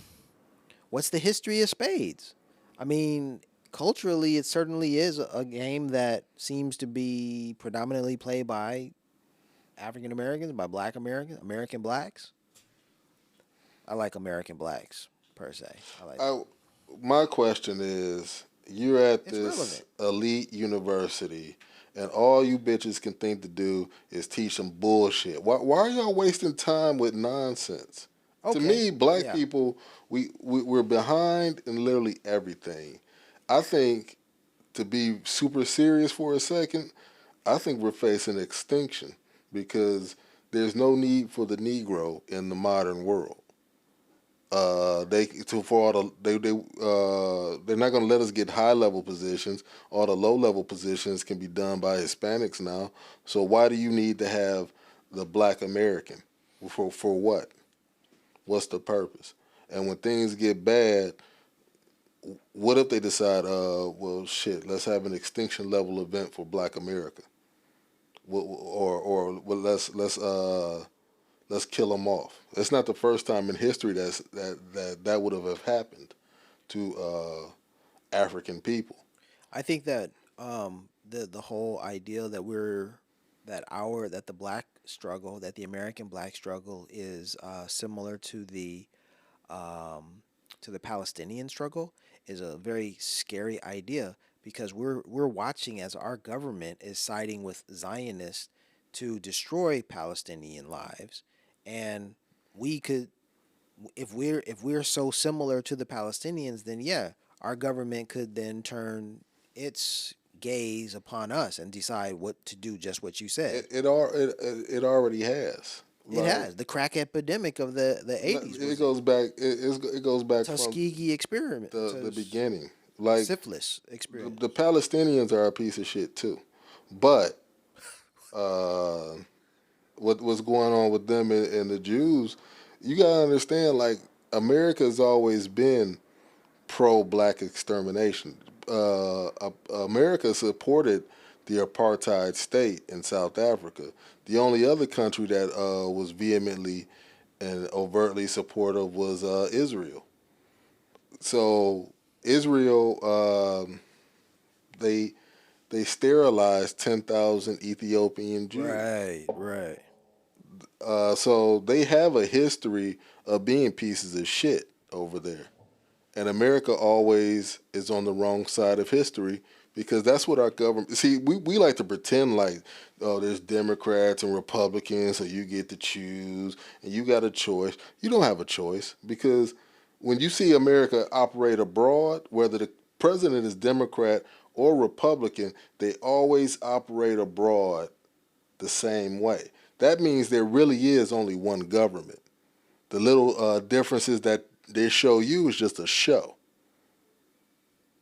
what's the history of spades? I mean, culturally, it certainly is a game that seems to be predominantly played by African Americans, by Black Americans, American blacks. I like American blacks per se. I like that.
I, my question is, you're at
It's
this
relevant.
elite university, and all you bitches can think to do is teach some bullshit. Why are y'all wasting time with nonsense? To
Okay.
me, black
Yeah.
people, we're behind in literally everything. I think, to be super serious for a second, I think we're facing extinction because there's no need for the Negro in the modern world. They to for all they're not going to let us get high level positions. All the low level positions can be done by Hispanics now. So why do you need to have the Black American? For what? What's the purpose? And when things get bad, what if they decide, well, shit, let's have an extinction level event for Black America, or well, let's kill them off. It's not the first time in history that would have happened to African people.
I think that the whole idea that that the black struggle, that the American black struggle is similar to the Palestinian struggle is a very scary idea because we're watching as our government is siding with Zionists to destroy Palestinian lives, and we could if we're so similar to the Palestinians, then yeah, our government could then turn its gaze upon us and decide what to do. Just what you said.
It already has.
It
Like,
has the crack epidemic of the '80s
it
was
goes back. It goes back from
Tuskegee experiment,
the beginning. Like,
syphilis
the
experience.
Palestinians are a piece of shit too, but uh, what's going on with them and the Jews, you gotta understand. Like, America's always been pro-black extermination. America supported the apartheid state in South Africa. The only other country that was vehemently and overtly supportive was Israel. So Israel, they they sterilized 10,000 Ethiopian Jews.
Right, right.
So they have a history of being pieces of shit over there. And America always is on the wrong side of history because that's what our government. See, we like to pretend like, oh, there's Democrats and Republicans, so you get to choose and you got a choice. You don't have a choice because when you see America operate abroad, whether the president is Democrat or Republican, they always operate abroad the same way. That means there really is only one government. The little differences that they show you is just a show.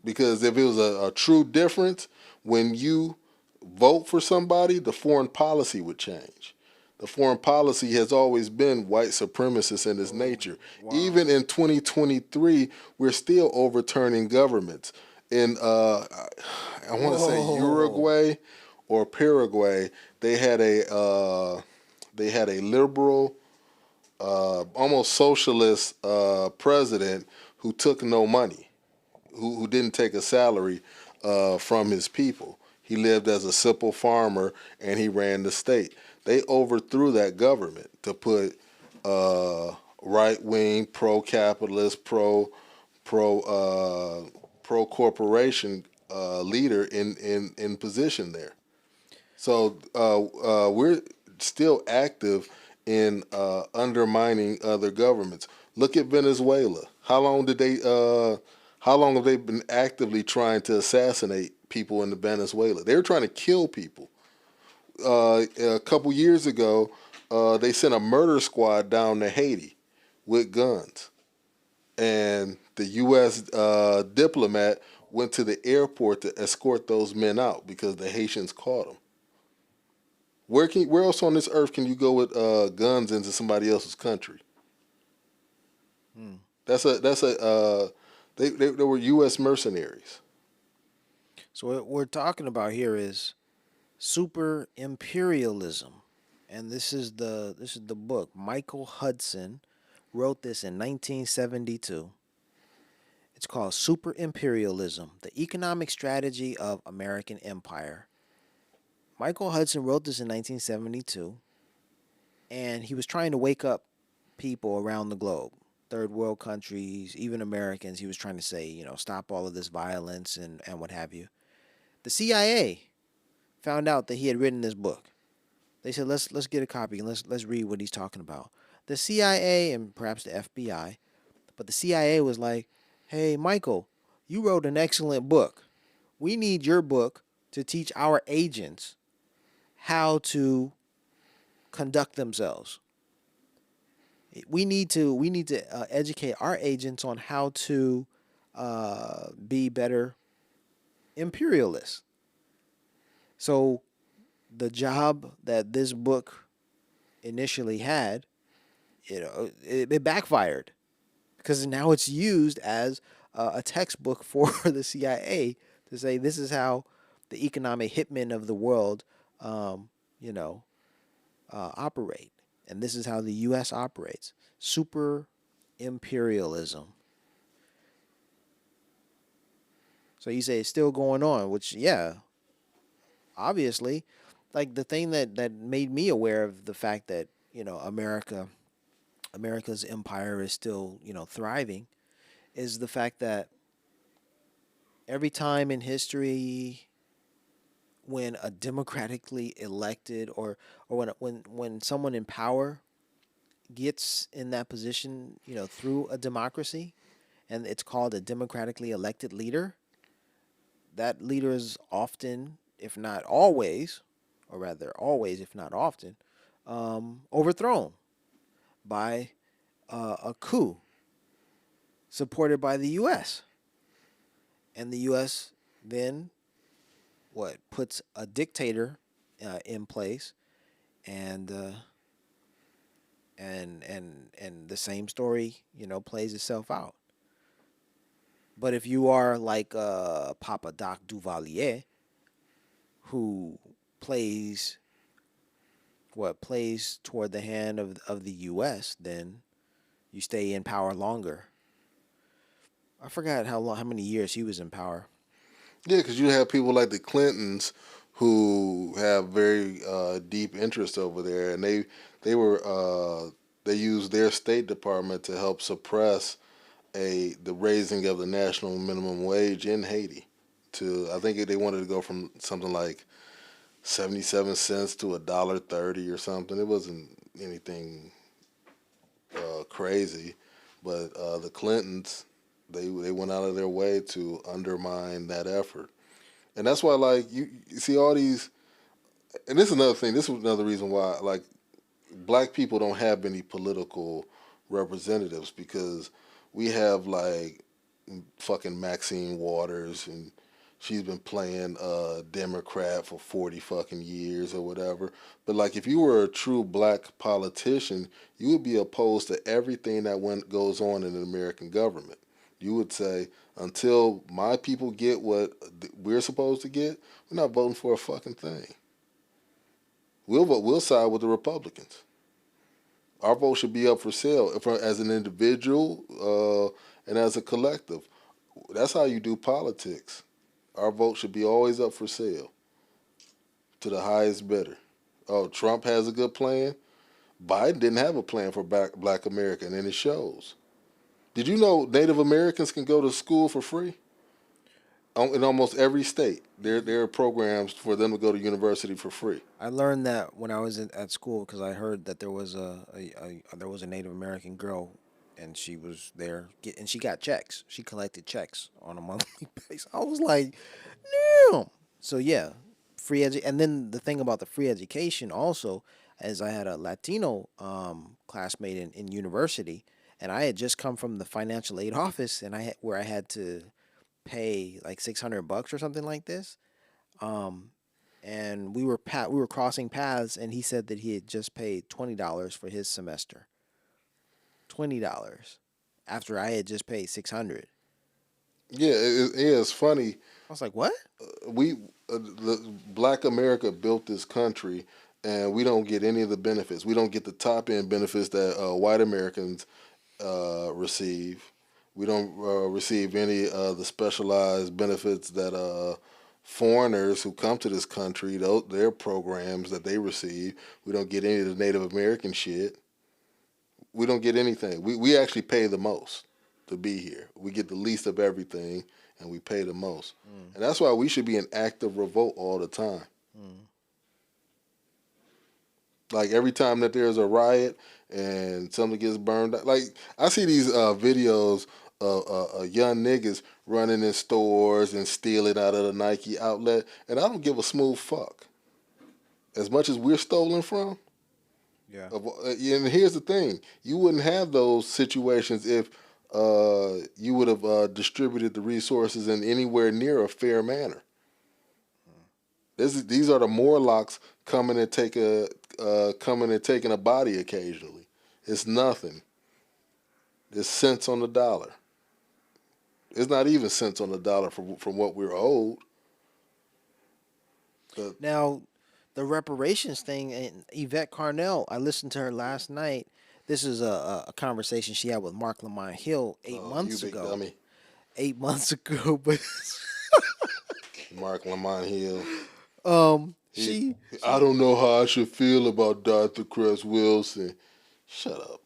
Because if it was a true difference, when you vote for somebody, the foreign policy would change. The foreign policy has always been white supremacist in its nature.
Wow.
Even in 2023, we're still overturning governments. In I want to say Uruguay or Paraguay, they had a liberal, almost socialist president who took no money, who didn't take a salary from his people. He lived as a simple farmer and he ran the state. They overthrew that government to put right wing, pro capitalist, pro corporation leader in position there. So we're still active in undermining other governments. Look at Venezuela. How long did they? How long have they been actively trying to assassinate people in Venezuela? They were trying to kill people. A couple years ago, they sent a murder squad down to Haiti with guns, and the U.S. Diplomat went to the airport to escort those men out because the Haitians caught them. Where else on this earth can you go with guns into somebody else's country? They were U.S. mercenaries.
So what we're talking about here is super imperialism, and this is the book. Michael Hudson wrote this in 1972. It's called Super Imperialism: The Economic Strategy of American Empire. Michael Hudson wrote this in 1972, and he was trying to wake up people around the globe, third world countries, even Americans. He was trying to say, stop all of this violence and what have you. The CIA found out that he had written this book. They said, let's get a copy and let's read what he's talking about. The CIA and perhaps the FBI, but the CIA was like, hey, Michael, you wrote an excellent book. We need your book to teach our agents how to conduct themselves. We need to educate our agents on how to be better imperialists. So the job that this book initially had, it backfired because now it's used as a textbook for the CIA to say this is how the economic hitmen of the world, operate, and this is how the U.S. operates. Super imperialism. So you say it's still going on, which yeah, obviously, like the thing that made me aware of the fact that America's empire is still thriving, is the fact that every time in history when a democratically elected or when someone in power gets in that position, through a democracy, and it's called a democratically elected leader, that leader is often, if not always, or rather always, if not often, overthrown by a coup supported by the U.S. And the U.S. then puts a dictator in place, and the same story plays itself out. But if you are like Papa Doc Duvalier, who plays toward the hand of the U.S., then you stay in power longer. I forgot how many years he was in power.
Yeah, because you have people like the Clintons who have very deep interest over there, and they used their State Department to help suppress the raising of the national minimum wage in Haiti. I think they wanted to go from something like 77 cents to $1.30 or something. It wasn't anything crazy, but the Clintons, they went out of their way to undermine that effort. And that's why, like, you see all these, and this is another thing, this is another reason why, like, black people don't have any political representatives, because we have, like, fucking Maxine Waters, and she's been playing Democrat for 40 fucking years or whatever. But, like, if you were a true black politician, you would be opposed to everything that goes on in the American government. You would say, until my people get what we're supposed to get, we're not voting for a fucking thing. We'll side with the Republicans. Our vote should be up for sale as an individual and as a collective. That's how you do politics. Our vote should be always up for sale to the highest bidder. Oh, Trump has a good plan. Biden didn't have a plan for black America, and it shows. Did you know Native Americans can go to school for free? In almost every state, there are programs for them to go to university for free.
I learned that when I was at school because I heard that there was a Native American girl, and she was there, and she got checks. She collected checks on a monthly basis. I was like, damn. So yeah, and then the thing about the free education also, is I had a Latino classmate in university, and I had just come from the financial aid office, and I had to pay like $600 or something like this. And we were crossing paths, and he said that he had just paid $20 for his semester. $20 after I had just paid $600.
Yeah, it's funny.
I was like, what?
The Black America built this country, and we don't get any of the benefits. We don't get the top end benefits that white Americans receive. We don't receive any of the specialized benefits that foreigners who come to this country, their programs that they receive. We don't get any of the Native American shit. We don't get anything. We actually pay the most to be here. We get the least of everything, and we pay the most. And that's why we should be in active revolt all the time. Like every time that there's a riot and something gets burned up. Like I see these videos of young niggas running in stores and stealing out of the Nike outlet, and I don't give a smooth fuck. As much as we're stolen from.
Yeah.
And here's the thing: you wouldn't have those situations if you would have distributed the resources in anywhere near a fair manner. These are the Morlocks coming and taking a body occasionally. It's nothing. It's cents on the dollar. It's not even cents on the dollar from what we're owed.
Now, the reparations thing, and Yvette Carnell, I listened to her last night. This is a conversation she had with Mark Lamont Hill 8 months
you big
ago.
Dummy.
8 months ago, but
Mark Lamont Hill.
I
don't know how I should feel about Dr. Cress Wilson. Shut up.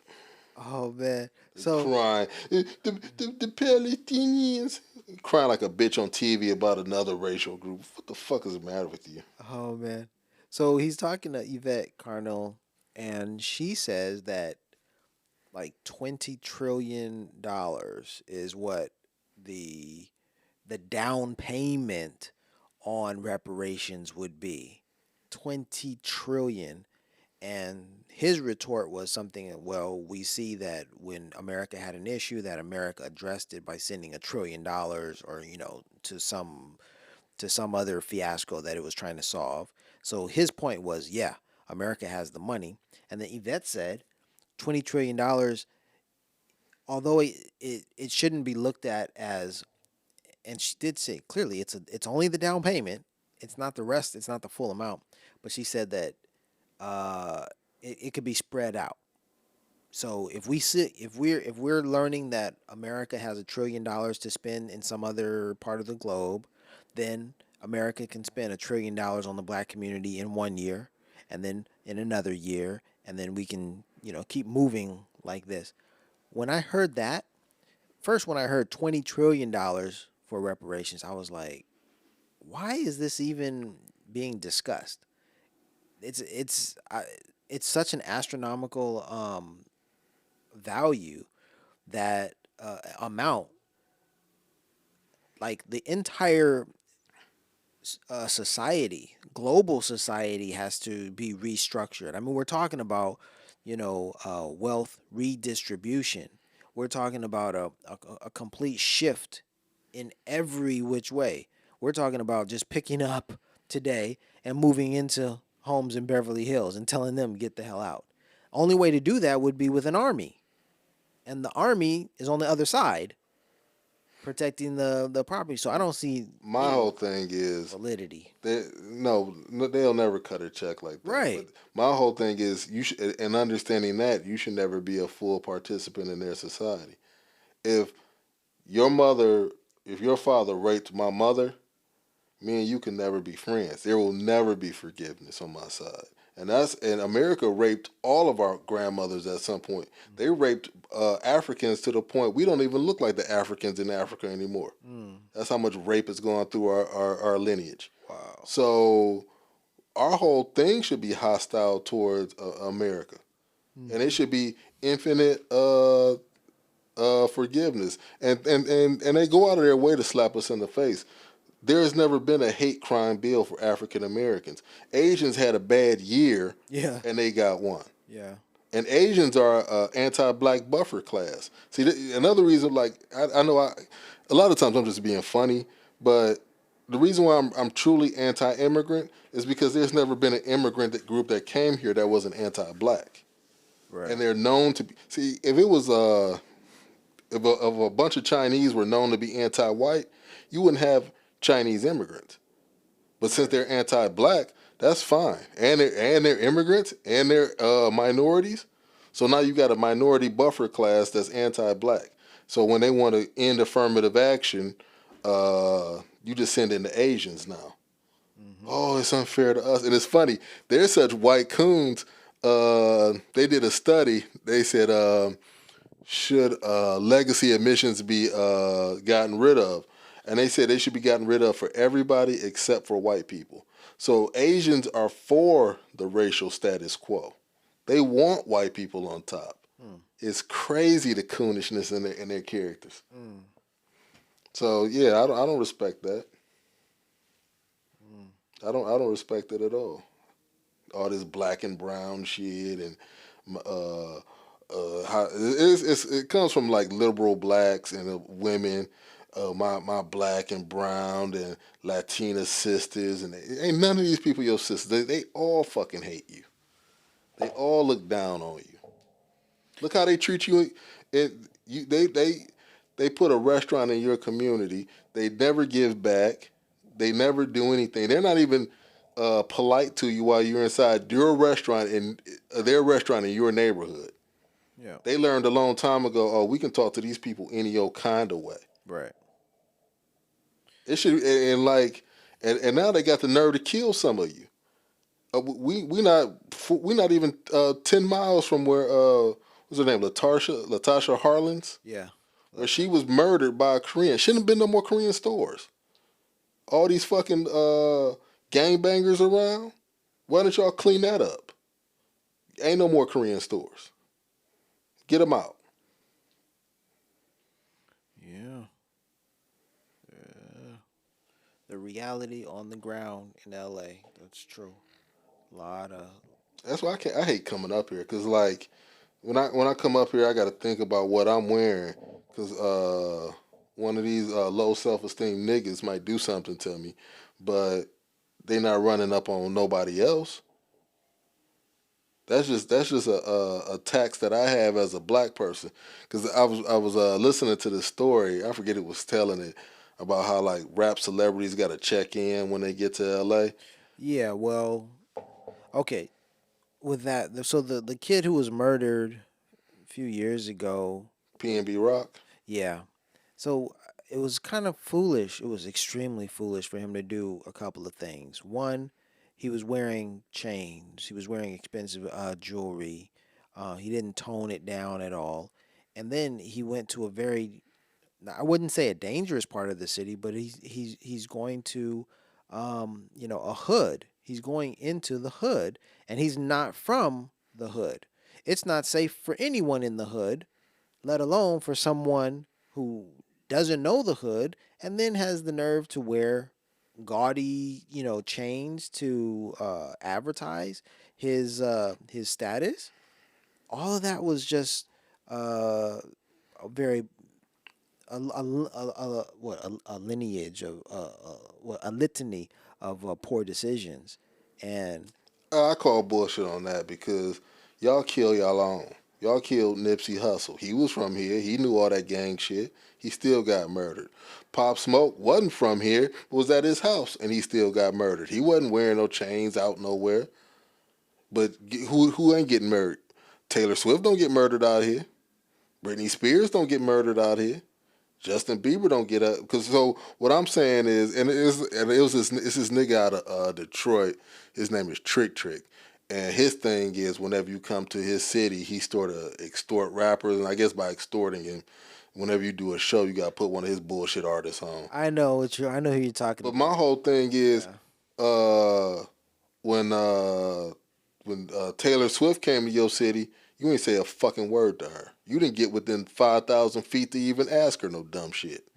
Oh man. So
crying. The Palestinians crying like a bitch on TV about another racial group. What the fuck is the matter with you?
Oh man. So he's talking to Yvette Carnell, and she says that like $20 trillion is what the down payment on reparations would be. 20 trillion. And his retort was something, well, we see that when America had an issue, that America addressed it by sending $1 trillion or, to some other fiasco that it was trying to solve. So his point was, yeah, America has the money. And then Yvette said $20 trillion, although it shouldn't be looked at as, and she did say clearly it's only the down payment. It's not the rest. It's not the full amount. But she said that it could be spread out. So if we're learning that America has $1 trillion to spend in some other part of the globe, then America can spend $1 trillion on the black community in 1 year, and then in another year, and then we can keep moving like this. When I heard that, first when I heard $20 trillion for reparations, I was like, why is this even being discussed? It's such an astronomical value, that amount. Like the entire society, global society, has to be restructured. I mean, we're talking about wealth redistribution. We're talking about a complete shift in every which way. We're talking about just picking up today and moving into homes in Beverly Hills and telling them get the hell out. Only way to do that would be with an army. And the army is on the other side protecting the property. So I don't see
my whole thing is
validity.
They'll never cut a check like that.
Right.
But my whole thing is and understanding that you should never be a full participant in their society. If your father raped my mother, me and you can never be friends. There will never be forgiveness on my side. And America raped all of our grandmothers at some point. They raped Africans to the point we don't even look like the Africans in Africa anymore. That's how much rape is going through our lineage.
Wow.
So our whole thing should be hostile towards America. And it should be infinite forgiveness. And they go out of their way to slap us in the face. There has never been a hate crime bill for African Americans. Asians had a bad year, and they got one.
Yeah.
And Asians are anti-black buffer class. See, another reason, like I know, a lot of times I'm just being funny, but the reason why I'm truly anti-immigrant is because there's never been an immigrant group that came here that wasn't anti-black.
Right.
And they're known to be. See, if it was if a bunch of Chinese were known to be anti-white, you wouldn't have Chinese immigrants. But since they're anti-black, that's fine. And they're immigrants and they're minorities. So now you got a minority buffer class that's anti-black. So when they want to end affirmative action, You just send in the Asians now. Oh, it's unfair to us. And it's funny. They're such white coons. They did a study. They said, should legacy admissions be gotten rid of? And they said they should be gotten rid of for everybody except for white people. So Asians are for the racial status quo. They want white people on top. It's crazy the coonishness in their characters. So yeah, I don't respect that. I don't respect it at all. All this black and brown shit and it comes from like liberal blacks and women, my black and brown and Latina sisters, and ain't none of these people your sisters. They all fucking hate you. They all look down on you. Look how they treat you. They put a restaurant in your community. They never give back. They never do anything. They're not even polite to you while you're inside your restaurant in their restaurant in your neighborhood.
Yeah.
They learned a long time ago, oh, we can talk to these people any old kind of way.
Right.
It should and now they got the nerve to kill some of you. We not even 10 miles from where what's her name, Latasha Harlins?
Yeah.
Where she was murdered by a Korean. Shouldn't have been no more Korean stores. All these fucking gangbangers around. Why don't y'all clean that up? Ain't no more Korean stores. Get them out.
Yeah. The reality on the ground in LA. That's true. A lot of.
That's why I hate coming up here, cause like when I come up here, I got to think about what I'm wearing, cause one of these low self-esteem niggas might do something to me, but they not running up on nobody else. That's just a tax that I have as a black person, because I was listening to this story. I forget who was telling it about how like rap celebrities got to check in when they get to LA.
Yeah. Well. Okay. With that, so the kid who was murdered a few years ago.
PNB Rock.
Yeah. So it was kind of foolish. It was extremely foolish for him to do a couple of things. One, he was wearing chains. He was wearing expensive jewelry. He didn't tone it down at all. And then he went to a very, I wouldn't say a dangerous part of the city, but he's going to, a hood. He's going into the hood, and he's not from the hood. It's not safe for anyone in the hood, let alone for someone who doesn't know the hood and then has the nerve to wear gaudy, chains to advertise his status. All of that was just a very a lineage of a litany of poor decisions, and
I call bullshit on that, because y'all kill y'all own. Y'all killed Nipsey Hussle. He was from here. He knew all that gang shit. He still got murdered. Pop Smoke wasn't from here, but was at his house, and he still got murdered. He wasn't wearing no chains out nowhere. But who ain't getting murdered? Taylor Swift don't get murdered out here. Britney Spears don't get murdered out here. Justin Bieber don't get up. Because so what I'm saying is, it's this nigga out of Detroit. His name is Trick Trick. And his thing is, whenever you come to his city, he sort of extort rappers. And I guess by extorting him, whenever you do a show, you got to put one of his bullshit artists on.
I know who you're talking about.
But my whole thing is, when Taylor Swift came to your city, you ain't say a fucking word to her. You didn't get within 5,000 feet to even ask her no dumb shit.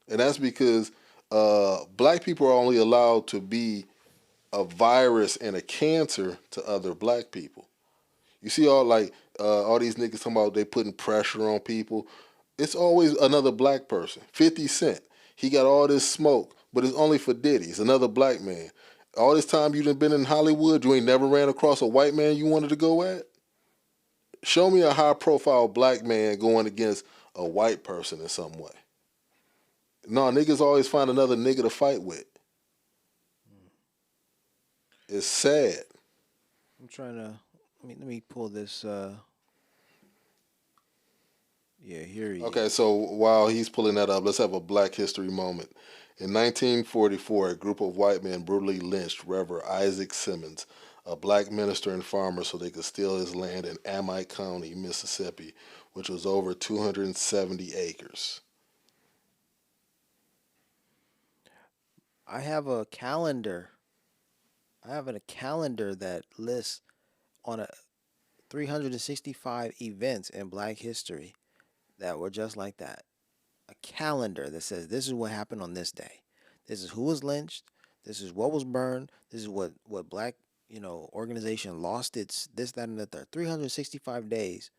And that's because black people are only allowed to be a virus and a cancer to other black people. You see all these niggas talking about they putting pressure on people. It's always another black person. 50 Cent, he got all this smoke, but it's only for Diddy. It's another black man. All this time you done been in Hollywood, you ain't never ran across a white man you wanted to go at? Show me a high-profile black man going against a white person in some way. No, niggas always find another nigga to fight with. It's sad.
I'm trying to let me pull this. Yeah, here he is.
Okay, so while he's pulling that up, let's have a Black History moment. In 1944, a group of white men brutally lynched Reverend Isaac Simmons, a black minister and farmer, so they could steal his land in Amite County, Mississippi, which was over 270 acres.
I have a calendar. I have a calendar that lists on a 365 events in Black history that were just like that. A calendar that says this is what happened on this day. This is who was lynched. This is what was burned. This is what Black organization lost its this that and the third. 365 days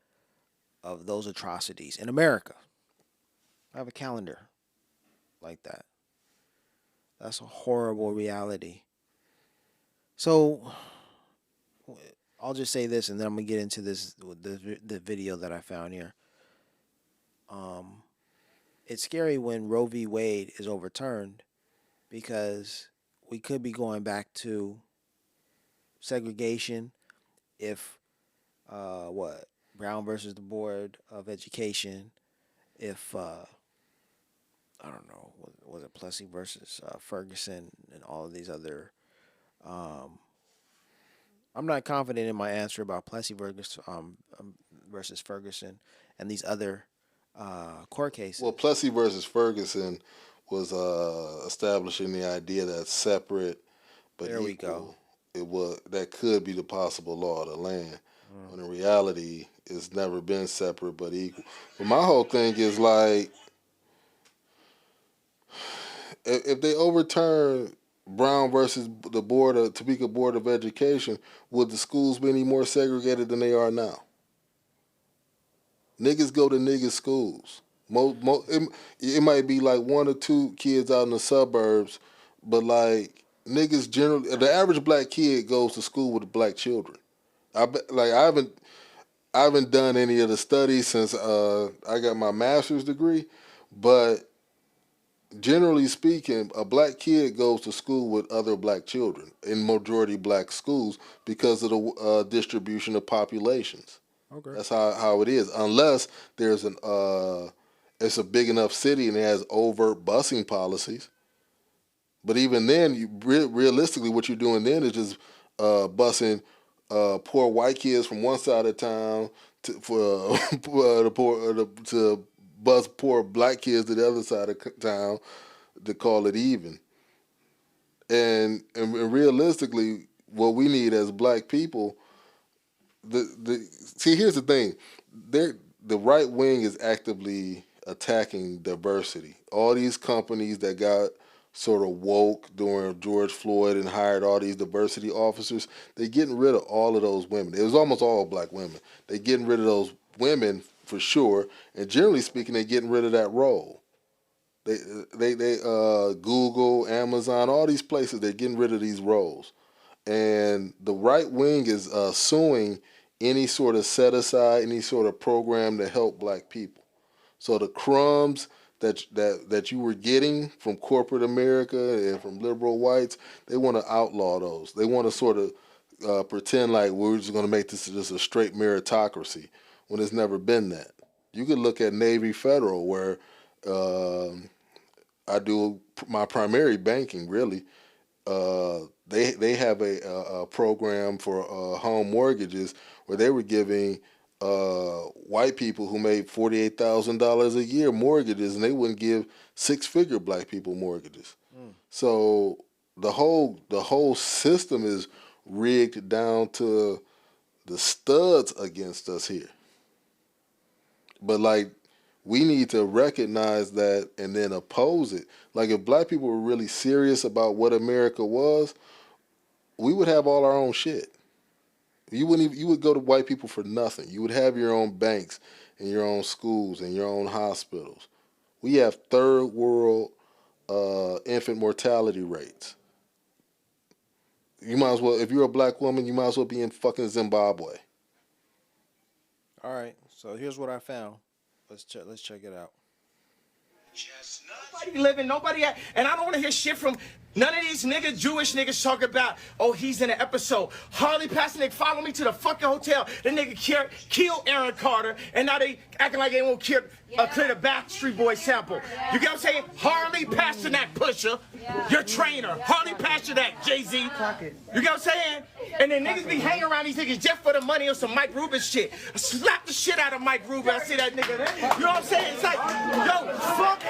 of those atrocities in America. I have a calendar like that. That's a horrible reality. So I'll just say this, and then I'm gonna get into the video that I found here. It's scary when Roe v. Wade is overturned because we could be going back to segregation if what Brown versus the Board of Education, if I don't know, was it Plessy versus Ferguson and all of these other. I'm not confident in my answer about Plessy versus Ferguson and these other court cases.
Well, Plessy versus Ferguson was establishing the idea that separate but
There we
equal.
go.
That could be the possible law of the land. When in reality, it's never been separate but equal. But my whole thing is like, if they overturn Brown versus the Topeka Board of Education, would the schools be any more segregated than they are now? Niggas go to niggas schools. It might be like one or two kids out in the suburbs, but like niggas generally, the average black kid goes to school with black children. I haven't done any of the studies since I got my master's degree, but generally speaking, a black kid goes to school with other black children in majority black schools because of the distribution of populations.
Okay.
That's how it is. Unless there's it's a big enough city and it has overt busing policies. But even then, realistically, what you're doing then is just busing poor white kids from one side of town to bus poor black kids to the other side of town to call it even. And realistically, what we need as black people, see, here's the thing, the right wing is actively attacking diversity. All these companies that got sort of woke during George Floyd and hired all these diversity officers, they're getting rid of all of those women. It was almost all black women. They're getting rid of those women for sure, and generally speaking, they're getting rid of that role. They Google, Amazon, all these places, they're getting rid of these roles. And the right wing is suing any sort of set aside, any sort of program to help black people. So the crumbs that you were getting from corporate America and from liberal whites, they want to outlaw those. They want to sort of pretend like we're just going to make this just a straight meritocracy when it's never been that. You could look at Navy Federal, where I do my primary banking, really. They have a program for home mortgages where they were giving white people who made $48,000 a year mortgages, and they wouldn't give six-figure black people mortgages. So the whole system is rigged down to the studs against us here. But like, we need to recognize that and then oppose it. Like, if black people were really serious about what America was, we would have all our own shit. You would go to white people for nothing. You would have your own banks and your own schools and your own hospitals. We have third world infant mortality rates. You might as well, if you're a black woman, you might as well be in fucking Zimbabwe.
All right. So here's what I found. Let's check it out.
Nobody living, nobody at, and I don't want to hear shit from none of these niggas, Jewish niggas talk about, oh, he's in an episode. Harley passing, nigga, follow me to the fucking hotel. The nigga killed Aaron Carter, and now they acting like they won't clear the Backstreet Boys sample. You get what I'm saying? Harley Pasternak, Pusha, your trainer. Harley Pasternak, Jay-Z. You get what I'm saying? And then niggas be hanging around these niggas just for the money or some Mike Rubin shit. I slap the shit out of Mike Rubin. I see that nigga. You know what I'm saying? It's like, yo, fuck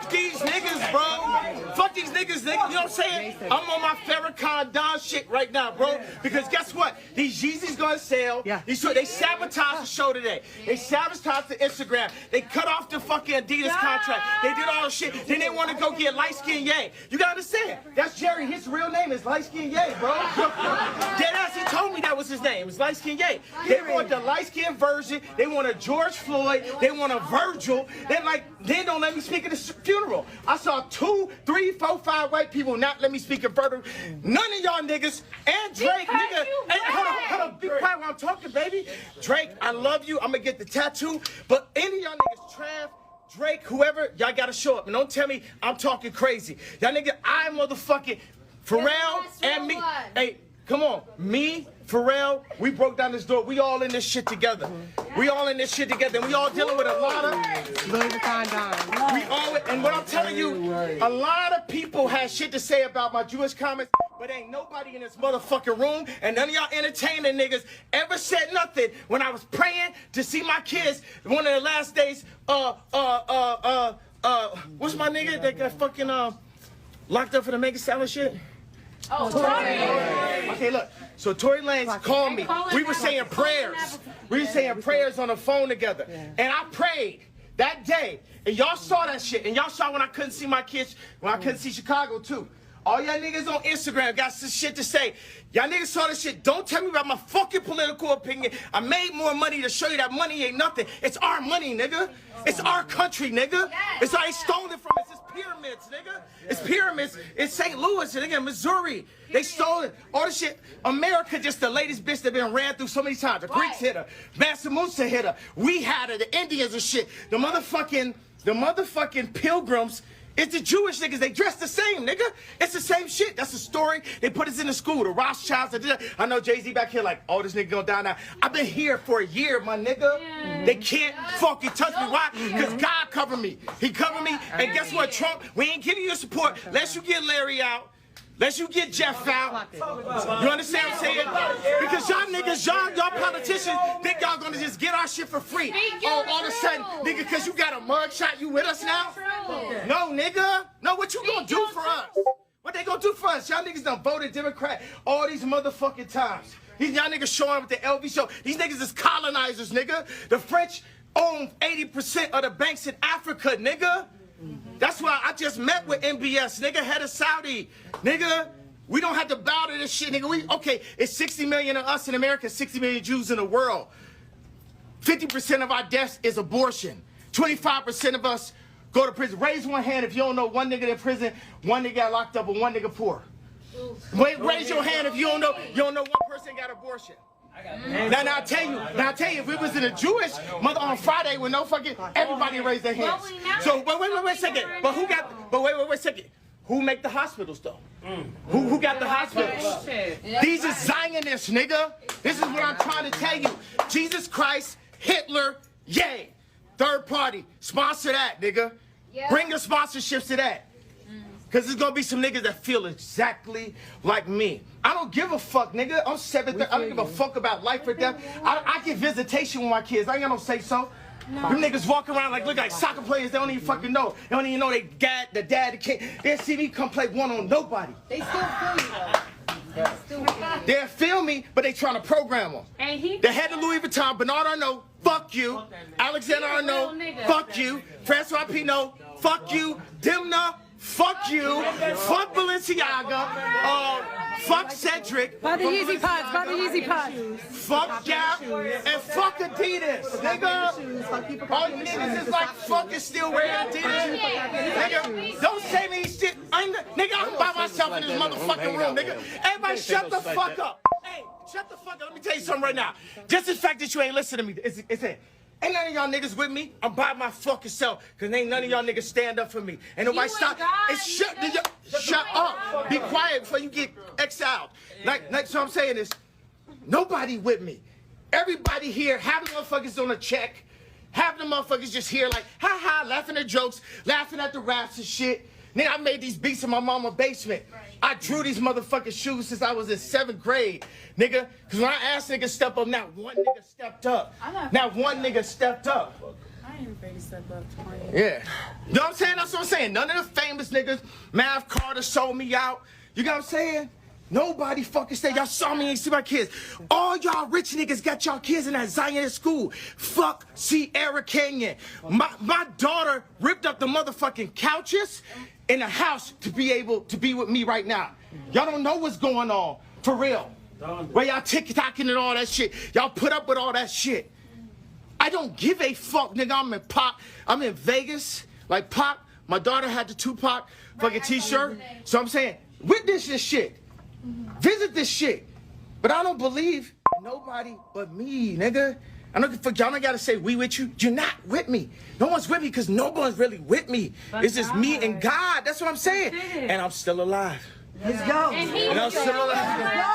these niggas, bro. Fuck these niggas, nigga. You know what I'm saying? I'm on my Farrakhan Don shit right now, bro. Because guess what? These Yeezys gonna sell. They sabotaged the show today. They sabotaged the Instagram. They cut off the fucking Adidas contract. They did all the shit. Then they want to go get Light Skin Ye. You gotta understand. That's Jerry. His real name is Light Skin Ye, bro. Deadass, he told me that was his name. It was Light Skin Ye. They want the light skin version. They want a George Floyd. They want a Virgil. They don't let me speak at the funeral. I saw 2, 3, 4, 5 white people not let me speak at Virgil. None of y'all niggas. And Drake, nigga. Hey, hold on. Be quiet while I'm talking, baby. Drake, I love you. I'm gonna get the tattoo. But any of y'all niggas, Trav, Drake, whoever, y'all gotta show up. And don't tell me I'm talking crazy. Y'all niggas, I motherfucking Pharrell and me. Hey, come on. Me, Pharrell, we broke down this door. We all in this shit together. We all in this shit together. And we all dealing with a lot of and what I'm telling you, a lot of people had shit to say about my Jewish comments, but ain't nobody in this motherfucking room, and none of y'all entertaining niggas ever said nothing when I was praying to see my kids one of the last days, what's my nigga that got fucking locked up for the Megan Stallion shit? Oh, Tory. Okay, look. So Tory Lanez called me. We were saying prayers. We were saying prayers on the phone together. And I prayed that day. And y'all saw that shit. And y'all saw when I couldn't see my kids, when I couldn't see Chicago too. All y'all niggas on Instagram got some shit to say. Y'all niggas saw this shit. Don't tell me about my fucking political opinion. I made more money to show you that money ain't nothing. It's our money, nigga. It's our country, nigga. It's I ain't stolen from us. It's pyramids, nigga. It's pyramids. It's St. Louis, nigga, Missouri. They stole it. All the shit. America just the latest bitch that been ran through so many times. The Greeks hit her. Mansa Musa hit her. We had her. The Indians and shit. The motherfucking pilgrims. It's the Jewish niggas. They dress the same, nigga. It's the same shit. That's the story. They put us in the school. The Rothschilds. I know Jay-Z back here like, oh, this nigga gonna die now. I've been here for a year, my nigga. They can't fucking touch me. Why? Because God covered me. He covered me. And guess what, Trump? We ain't giving you support unless you get Larry out. Unless you get Jeff out. You understand what I'm saying? Because y'all niggas, y'all politicians think y'all gonna just get our shit for free. Oh, all of a sudden, nigga, because you got a mugshot, you with us now? No, nigga. No, what you gonna do for us? What they gonna do for us? Y'all niggas done voted Democrat all these motherfucking times. These y'all niggas showing up with the LV show. These niggas is colonizers, nigga. The French own 80% of the banks in Africa, nigga. That's why I just met with MBS, nigga, head of Saudi. Nigga, we don't have to bow to this shit, nigga. Okay, it's 60 million of us in America, 60 million Jews in the world. 50% of our deaths is abortion. 25% of us go to prison. Raise one hand if you don't know one nigga in prison, one nigga got locked up, and one nigga poor. Raise your hand if you don't know one person got abortion. Now I tell you, if it was in a Jewish mother on Friday with no fucking, everybody raised their hands. So, but wait a second. But wait a second. Who make the hospitals though? Who got the hospitals? These are Zionists, nigga. This is what I'm trying to tell you. Jesus Christ, Hitler, yay. Third party, sponsor that, nigga. Bring your sponsorships to that. Because there's going to be some niggas that feel exactly like me. I don't give a fuck, nigga. I'm 7'3". I don't give a fuck about life or death. I get visitation with my kids. I ain't got no say-so. Them niggas walk around like, look like soccer players. They don't even fucking know. They don't even know the dad, the kid. They see me come play one on nobody. They still feel you, though. They'll feel me, but they trying to program them. The head of Louis Vuitton, Bernard Arnault, fuck you. Alexander Arnault, fuck you. Francois Pinault, fuck you. Dimna, fuck you. Fuck Balenciaga. Fuck Cedric.
Buy the Yeezy Pods. Buy the Yeezy Pods.
Fuck Gap. And fuck Adidas. Nigga. All you niggas is like fucking still wearing Adidas. Nigga. Don't say me shit. Nigga, I'm by myself in this motherfucking room, nigga. Everybody shut the fuck up. Hey, shut the fuck up. Let me tell you something right now. Just the fact that you ain't listening to me. It's it. Ain't none of y'all niggas with me. I'm by my fucking self. Cause ain't none of y'all niggas stand up for me. Ain't nobody stop. Shut up. Be quiet before you get exiled. Like so I'm saying is, nobody with me. Everybody here, half the motherfuckers on a check. Half the motherfuckers just here like, ha ha, laughing at jokes, laughing at the raps and shit. Nigga, I made these beats in my mama's basement. I drew these motherfucking shoes since I was in 7th grade, nigga. Cause when I asked niggas step up, not one nigga stepped up. Not one nigga stepped up.
I ain't ready to step up.
Yeah. You know what I'm saying? That's what I'm saying. None of the famous niggas, Mav Carter sold me out. You know what I'm saying? Nobody fucking said y'all saw me and see my kids. All y'all rich niggas got y'all kids in that Zionist school. Fuck Sierra Canyon. My daughter ripped up the motherfucking couches in the house to be able to be with me right now. Y'all don't know what's going on, for real. Where y'all TikToking and all that shit. Y'all put up with all that shit. I don't give a fuck, nigga. I'm in Pop. I'm in Vegas. Like Pop, my daughter had the Tupac fucking t-shirt. So I'm saying, witness this shit. Visit this shit. But I don't believe nobody but me, nigga. I don't fuck y'all don't gotta say we with you. You're not with me. No one's with me because no one's really with me. It's just me and God. That's what I'm saying. And I'm still alive.
Let's go.
And I'm still alive.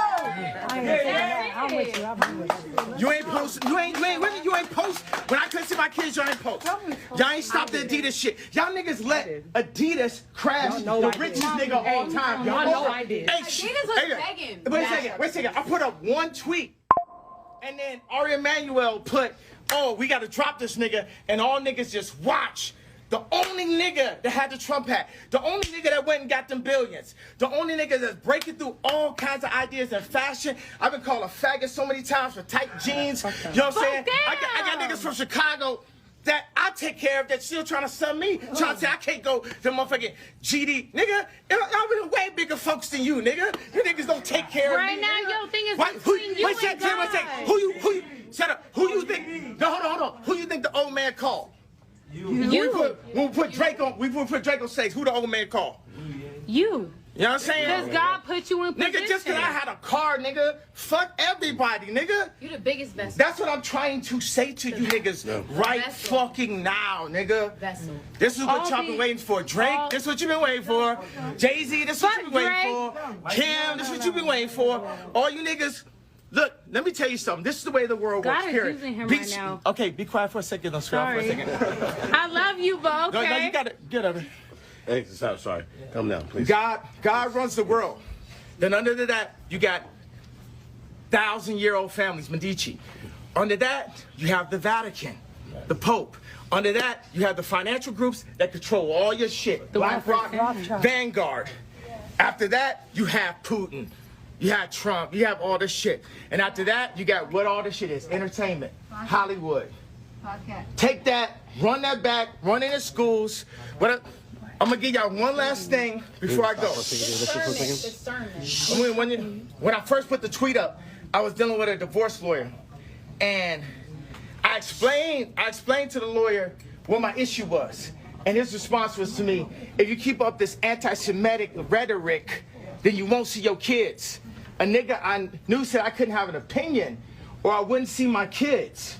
I'm with you. I'm with you.
You ain't post. You ain't with me. You ain't post. When I couldn't see my kids, y'all ain't post. Y'all ain't stopped the Adidas shit. Y'all niggas let Adidas crash the richest nigga of all time.
Y'all know I did.
Adidas was begging. Wait a second. I put up one tweet, and then Ari Emanuel put, "Oh, we got to drop this nigga," and all niggas just watch. The only nigga that had the Trump hat, the only nigga that went and got them billions, the only nigga that's breaking through all kinds of ideas in fashion. I've been called a faggot so many times for tight jeans. You know what I'm saying? I got niggas from Chicago that I take care of that still trying to sell me. Trying to say I can't go to motherfucking GD. Nigga, I've been way bigger folks than you, nigga. You niggas don't take care of me.
Right now, your thing is
between
you and God.
Who you, shut up. Who you think, no, hold on. Who you think the old man called? When we put Drake on stage, who the old man called?
You.
You know what I'm saying?
Because God put you in position.
Nigga, just because I had a car, nigga, fuck everybody, nigga.
You the biggest vessel.
That's what I'm trying to say to you niggas right fucking now, nigga. Vessel. This is what y'all been waiting for. Drake, this is what you been waiting for. Jay-Z, this is what you been waiting for. Kim, this is what you been waiting for. All you niggas, look, let me tell you something. This is the way the world works.
God is using him right now.
Okay, be quiet for a second. Don't scream for a second.
I love you, but okay.
No, you got it. Get over.
Hey, sorry. Come down, please.
God runs the world. Then under that, you got 1,000-year-old families, Medici. Under that, you have the Vatican, the Pope. Under that, you have the financial groups that control all your shit. BlackRock, Vanguard. After that, you have Putin. You have Trump. You have all this shit. And after that, you got what all this shit is. Entertainment. Hollywood. Take that, run that back, run it in schools. I'm gonna give y'all one last thing before I go. When I first put the tweet up, I was dealing with a divorce lawyer. And I explained to the lawyer what my issue was. And his response was to me, if you keep up this anti-Semitic rhetoric, then you won't see your kids. A nigga I knew said I couldn't have an opinion or I wouldn't see my kids.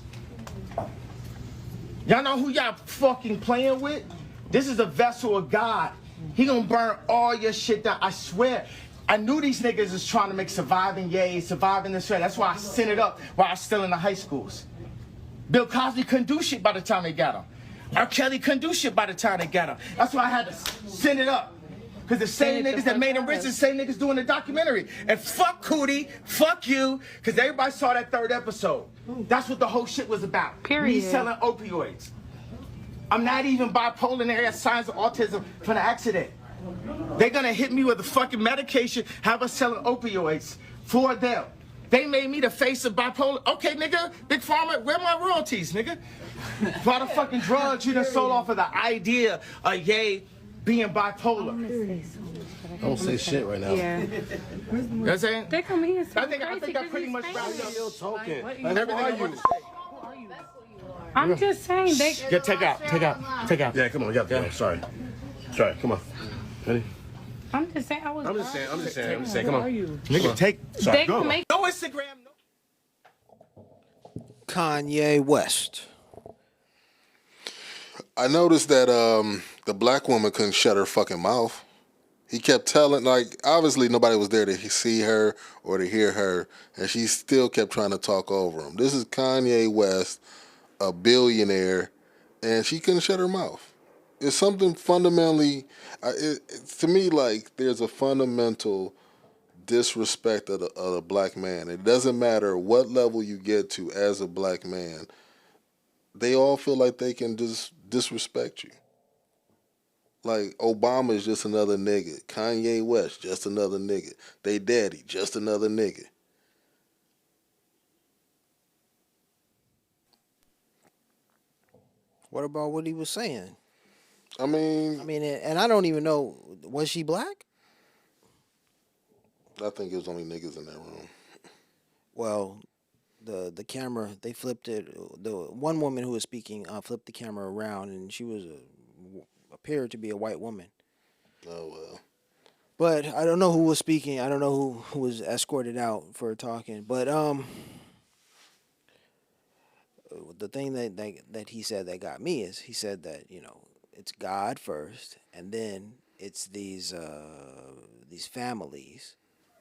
Y'all know who y'all fucking playing with? This is a vessel of God. He gonna burn all your shit down. I swear. I knew these niggas is trying to make surviving this way. That's why I sent it up while I was still in the high schools. Bill Cosby couldn't do shit by the time they got him. R. Kelly couldn't do shit by the time they got him. That's why I had to send it up. Because the same niggas that made him rich, the same niggas doing the documentary. And fuck Cootie, fuck you, because everybody saw that 3rd episode. That's what the whole shit was about.
Period.
Me selling opioids. I'm not even bipolar and I got signs of autism from the accident. They're gonna hit me with a fucking medication, have us selling opioids for them. They made me the face of bipolar. Okay, nigga, Big Pharma, where my royalties, nigga? For all the fucking drugs you done sold off of the idea of Ye being bipolar.
Don't say shit right now.
Yeah.
You know what I'm saying?
They come here so
I think I pretty much wrapped up.
Still talking.
And everything I want to say.
I'm just saying they.
Yeah, take out.
Yeah, come on, yeah. Sorry, come on. Ready?
I'm just saying.
I'm just saying. Come on.
Nigga, take.
They can make.
No Instagram.
Kanye West.
I noticed that the black woman couldn't shut her fucking mouth. He kept telling, like, obviously nobody was there to see her or to hear her, and she still kept trying to talk over him. This is Kanye West, a billionaire, and she couldn't shut her mouth. It's something fundamentally, to me, like, there's a fundamental disrespect of the black man. It doesn't matter what level you get to as a black man, they all feel like they can just disrespect you. Like Obama is just another nigga. Kanye West, just another nigga. They daddy, just another nigga.
What about what he was saying?
I mean,
and I don't even know. Was she black?
I think it was only niggas in that room.
Well, the camera, they flipped it. The one woman who was speaking flipped the camera around, and she appeared to be a white woman.
Oh well.
But I don't know who was speaking. I don't know who was escorted out for talking. But the thing that he said that got me is he said that it's God first, and then it's these families,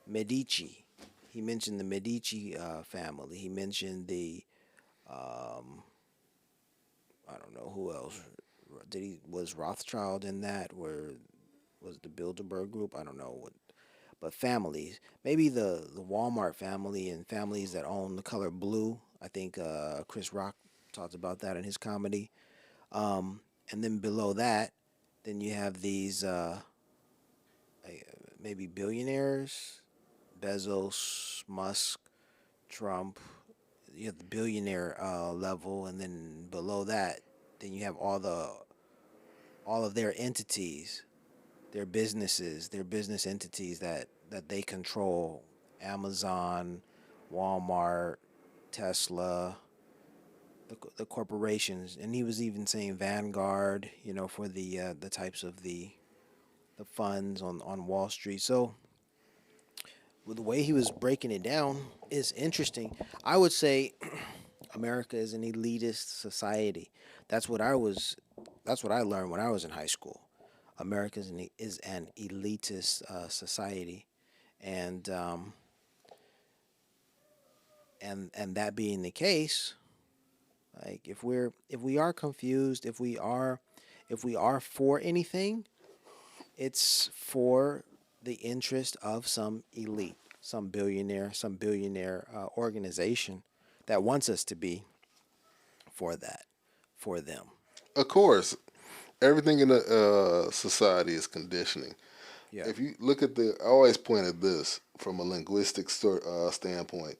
Medici. He mentioned the Medici family. He mentioned the I don't know who else. Was Rothschild in that? Where was the Bilderberg group? I don't know what, but families. Maybe the Walmart family and families that own the color blue. I think Chris Rock talks about that in his comedy. And then below that, then you have these maybe billionaires, Bezos, Musk, Trump. You have the billionaire level, and then below that, then you have all of their entities, their businesses, their business entities that they control. Amazon, Walmart, Tesla, the corporations, and he was even saying Vanguard, for the types of the funds on Wall Street. So with the way he was breaking it down is interesting. I would say America is an elitist society. That's what I learned when I was in high school. America is an elitist society, and that being the case, like if we are confused, if we are for anything, it's for the interest of some elite, some billionaire organization that wants us to be for them.
Of course, everything in the society is conditioning.
Yeah.
If you look at I always point at this from a linguistic standpoint.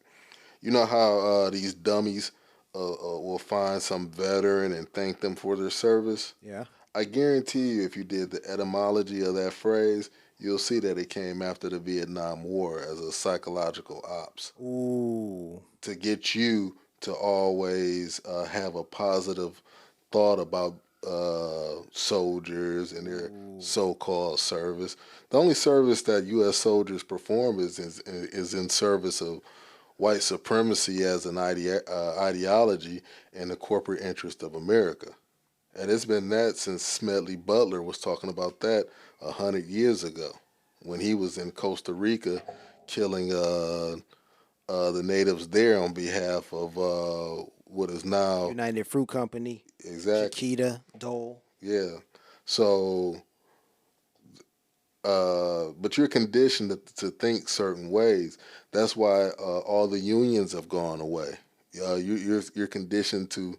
You know how these dummies will find some veteran and thank them for their service?
Yeah.
I guarantee you, if you did the etymology of that phrase, you'll see that it came after the Vietnam War as a psychological ops.
Ooh.
To get you to always have a positive thought about soldiers and their so-called service. The only service that U.S. soldiers perform is in service of white supremacy as an ideology and the corporate interest of America. And it's been that since Smedley Butler was talking about that 100 years ago when he was in Costa Rica killing the natives there on behalf of what is now
United Fruit Company.
Exactly.
Chiquita, Dole.
Yeah. So, but you're conditioned to think certain ways. That's why all the unions have gone away. You're conditioned to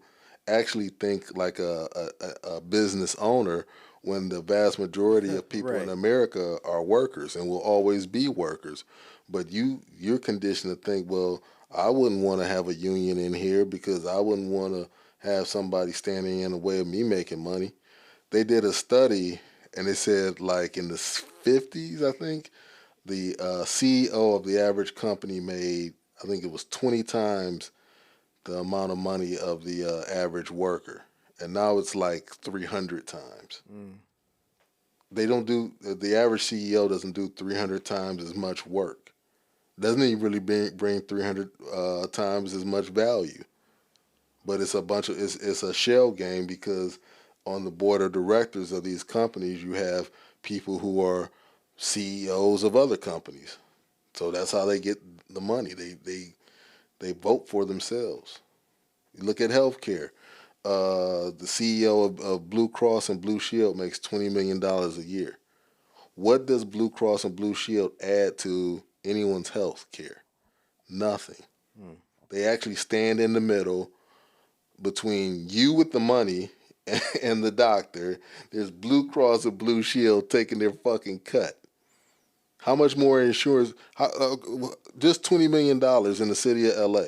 actually think like a business owner when the vast majority of people in America are workers and will always be workers. But you're conditioned to think, well, I wouldn't want to have a union in here because I wouldn't want to have somebody standing in the way of me making money. They did a study and it said like in the 50s, I think, the CEO of the average company made, I think it was 20 times the amount of money of the average worker. And now it's like 300 times. They don't do, the average CEO doesn't do 300 times as much work. Doesn't even really bring 300 times as much value. But it's a bunch of, it's a shell game because on the board of directors of these companies, you have people who are CEOs of other companies. So that's how they get the money. They vote for themselves. You look at healthcare. The CEO of Blue Cross and Blue Shield makes $20 million a year. What does Blue Cross and Blue Shield add to anyone's health care? Nothing. They actually stand in the middle between you with the money and the doctor. There's Blue Cross and Blue Shield taking their fucking cut. How much more insurance? Just $20 million in the city of LA.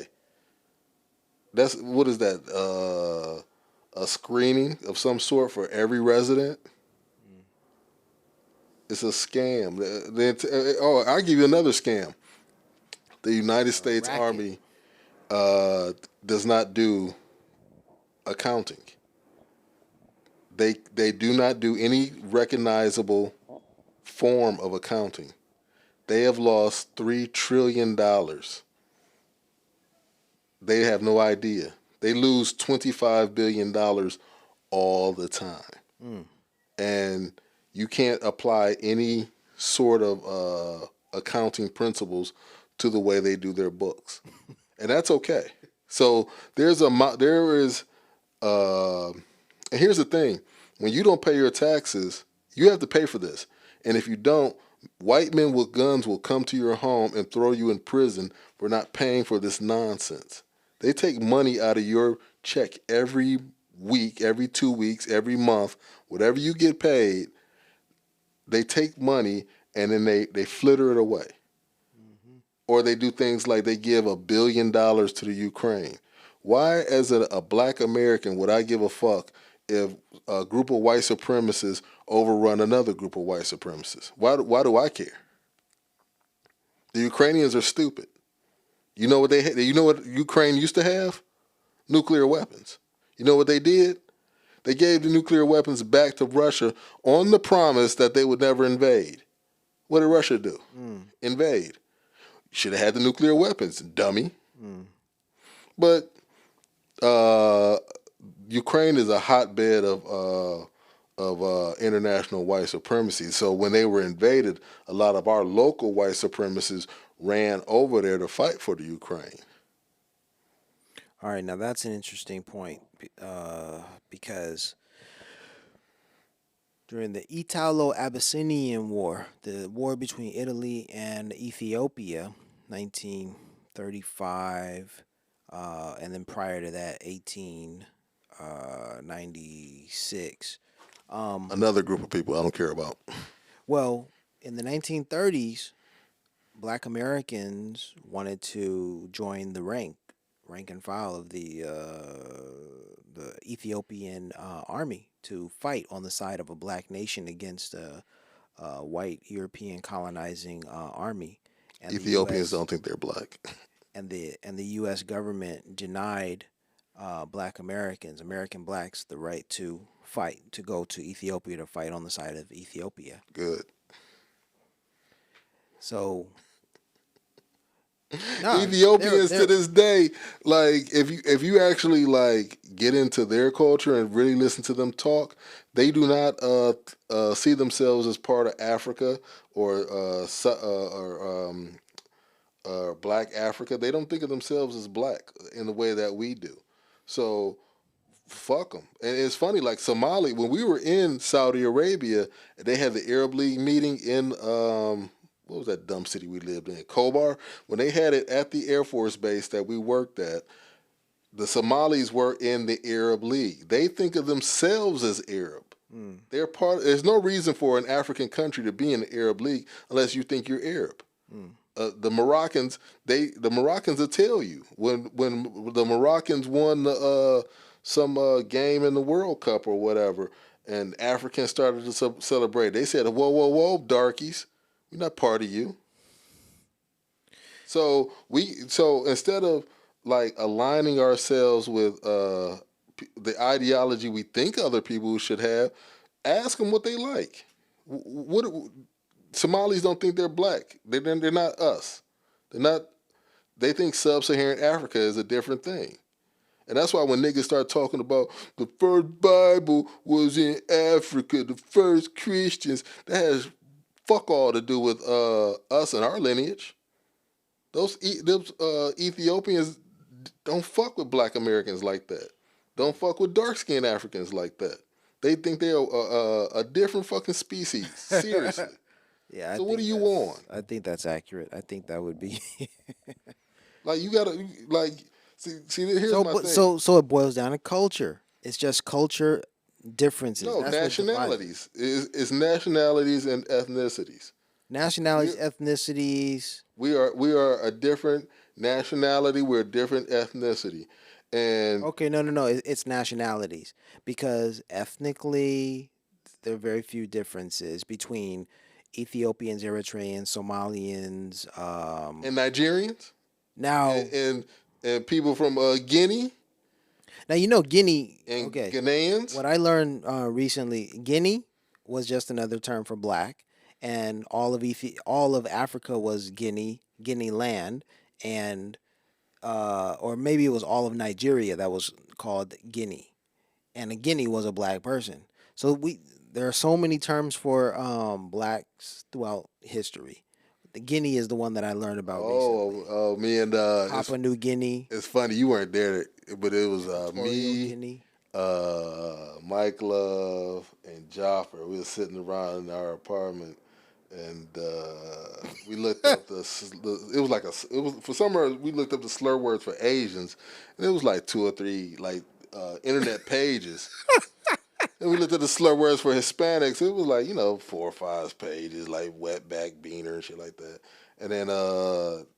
What is that? A screening of some sort for every resident? It's a scam. I'll give you another scam. The United States Army does not do accounting. They do not do any recognizable form of accounting. They have lost $3 trillion. They have no idea. They lose $25 billion all the time. And you can't apply any sort of accounting principles to the way they do their books. And that's okay. So and here's the thing. When you don't pay your taxes, you have to pay for this. And if you don't, white men with guns will come to your home and throw you in prison for not paying for this nonsense. They take money out of your check every week, every 2 weeks, every month, whatever you get paid, they take money and then they flitter it away. Or they do things like they give $1 billion to the Ukraine. Why, as a black American, would I give a fuck if a group of white supremacists overrun another group of white supremacists? Why do I care? The Ukrainians are stupid. You know what you know what Ukraine used to have? Nuclear weapons. You know what they did? They gave the nuclear weapons back to Russia on the promise that they would never invade. What did Russia do? Invade. Should have had the nuclear weapons, dummy. But Ukraine is a hotbed of international white supremacy. So when they were invaded, a lot of our local white supremacists ran over there to fight for the Ukraine.
All right, now that's an interesting point because during the Italo-Abyssinian War, the war between Italy and Ethiopia, 1935, and then prior to that, 1896.
Another group of people I don't care about.
Well, in the 1930s, Black Americans wanted to join the rank and file of the Ethiopian army to fight on the side of a black nation against a white European colonizing army. And
Ethiopians don't think they're black.
And the U.S. government denied black Americans, American blacks, the right to fight, to go to Ethiopia to fight on the side of Ethiopia.
Good.
So
Ethiopians to this day, like if you actually like get into their culture and really listen to them talk, they do not see themselves as part of Africa or Black Africa. They don't think of themselves as black in the way that we do. So fuck them. And it's funny, like Somali, when we were in Saudi Arabia, they had the Arab League meeting in what was that dumb city we lived in? Khobar. When they had it at the Air Force base that we worked at, the Somalis were in the Arab League. They think of themselves as Arab. They're part. There's no reason for an African country to be in the Arab League unless you think you're Arab. The Moroccans will tell you when the Moroccans won some game in the World Cup or whatever, and Africans started to celebrate. They said, "Whoa, whoa, whoa, darkies, we're not part of you." So instead of like aligning ourselves with the ideology we think other people should have, ask them what they like. Somalis don't think they're black. They're not us. They think sub-Saharan Africa is a different thing. And that's why when niggas start talking about the first Bible was in Africa, the first Christians, that has fuck all to do with us and our lineage. Those Ethiopians don't fuck with black Americans like that. Don't fuck with dark-skinned Africans like that. They think they're a different fucking species. Seriously.
Yeah.
So what do you want?
I think that's accurate. I think that would be.
Like you gotta like see. Here's my thing.
So it boils down to culture. It's just culture differences.
No,
That's what
nationalities. It's nationalities and ethnicities.
Nationalities, ethnicities.
We are a different nationality. We're a different ethnicity. And
Okay, no. It's nationalities because ethnically there are very few differences between Ethiopians, Eritreans, Somalians,
and Nigerians.
Now
and people from Guinea.
Now you know Guinea.
And
okay,
Ghanaians.
What I learned recently, Guinea was just another term for black, and all of Africa was Guinea land, and or maybe it was all of Nigeria that was called Guinea, and a Guinea was a black person. So there are so many terms for blacks throughout history. The Guinea is the one that I learned about recently.
Oh, me and
Papua New Guinea.
It's funny you weren't there, but it was me,
Guinea.
Mike Love, and Joffer. We were sitting around in our apartment, and we looked up for some reason we looked up the slur words for Asians, and it was like 2 or 3 internet pages. And we looked at the slur words for Hispanics. It was like 4 or 5 pages, like wetback beaner and shit like that. And then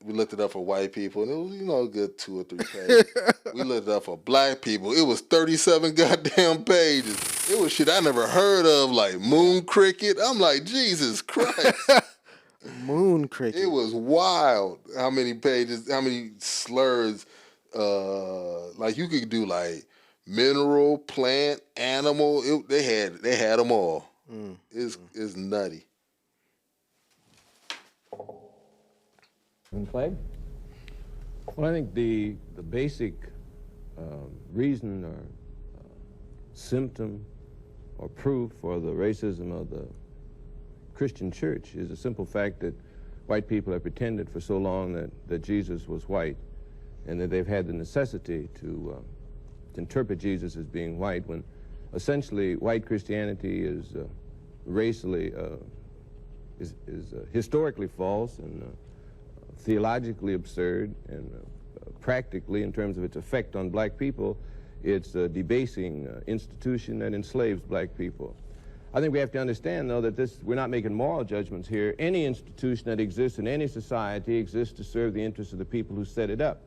we looked it up for white people, and it was a good 2 or 3 pages. We looked it up for black people. It was 37 goddamn pages. It was shit I never heard of, like moon cricket. I'm like, Jesus Christ.
Moon cricket.
It was wild how many pages, how many slurs. Like you could do like mineral, plant, animal. They had them all. It's nutty.
Clay? Well, I think the basic reason or symptom or proof for the racism of the Christian church is the simple fact that white people have pretended for so long that Jesus was white, and that they've had the necessity to interpret Jesus as being white, when essentially white Christianity is racially, is historically false and theologically absurd, and practically, in terms of its effect on black people, it's a debasing institution that enslaves black people. I think we have to understand, though, that we're not making moral judgments here. Any institution that exists in any society exists to serve the interests of the people who set it up.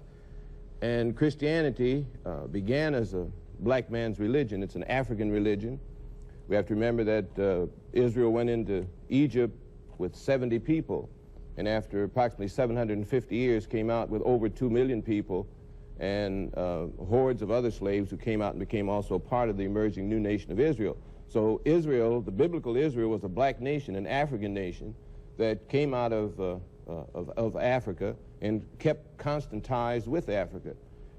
And Christianity began as a black man's religion. It's an African religion. We have to remember that Israel went into Egypt with 70 people, and after approximately 750 years came out with over 2 million people, and hordes of other slaves who came out and became also part of the emerging new nation of Israel. So Israel, the biblical Israel, was a black nation, an African nation that came out of Africa and kept constant ties with Africa.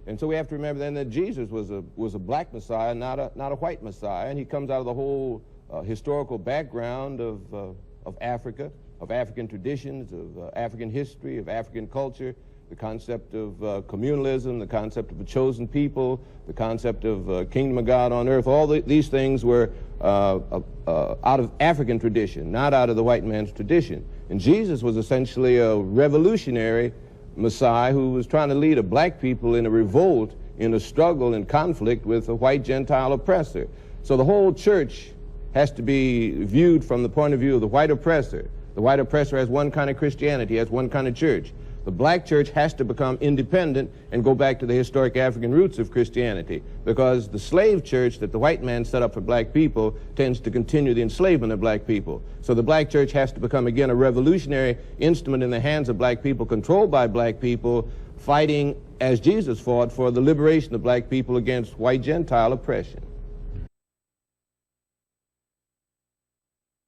And so we have to remember then that Jesus was a black Messiah, not a white Messiah, and he comes out of the whole historical background of Africa, of African traditions, of African history, of African culture, the concept of communalism, the concept of a chosen people, the concept of kingdom of God on earth. All these things were out of African tradition, not out of the white man's tradition. And Jesus was essentially a revolutionary Messiah who was trying to lead a black people in a revolt, in a struggle and conflict with a white Gentile oppressor. So the whole church has to be viewed from the point of view of the white oppressor. The white oppressor has one kind of Christianity, has one kind of church. The black church has to become independent and go back to the historic African roots of Christianity, because the slave church that the white man set up for black people tends to continue the enslavement of black people. So the black church has to become, again, a revolutionary instrument in the hands of black people, controlled by black people, fighting, as Jesus fought, for the liberation of black people against white Gentile oppression.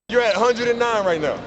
You're at 109 right now.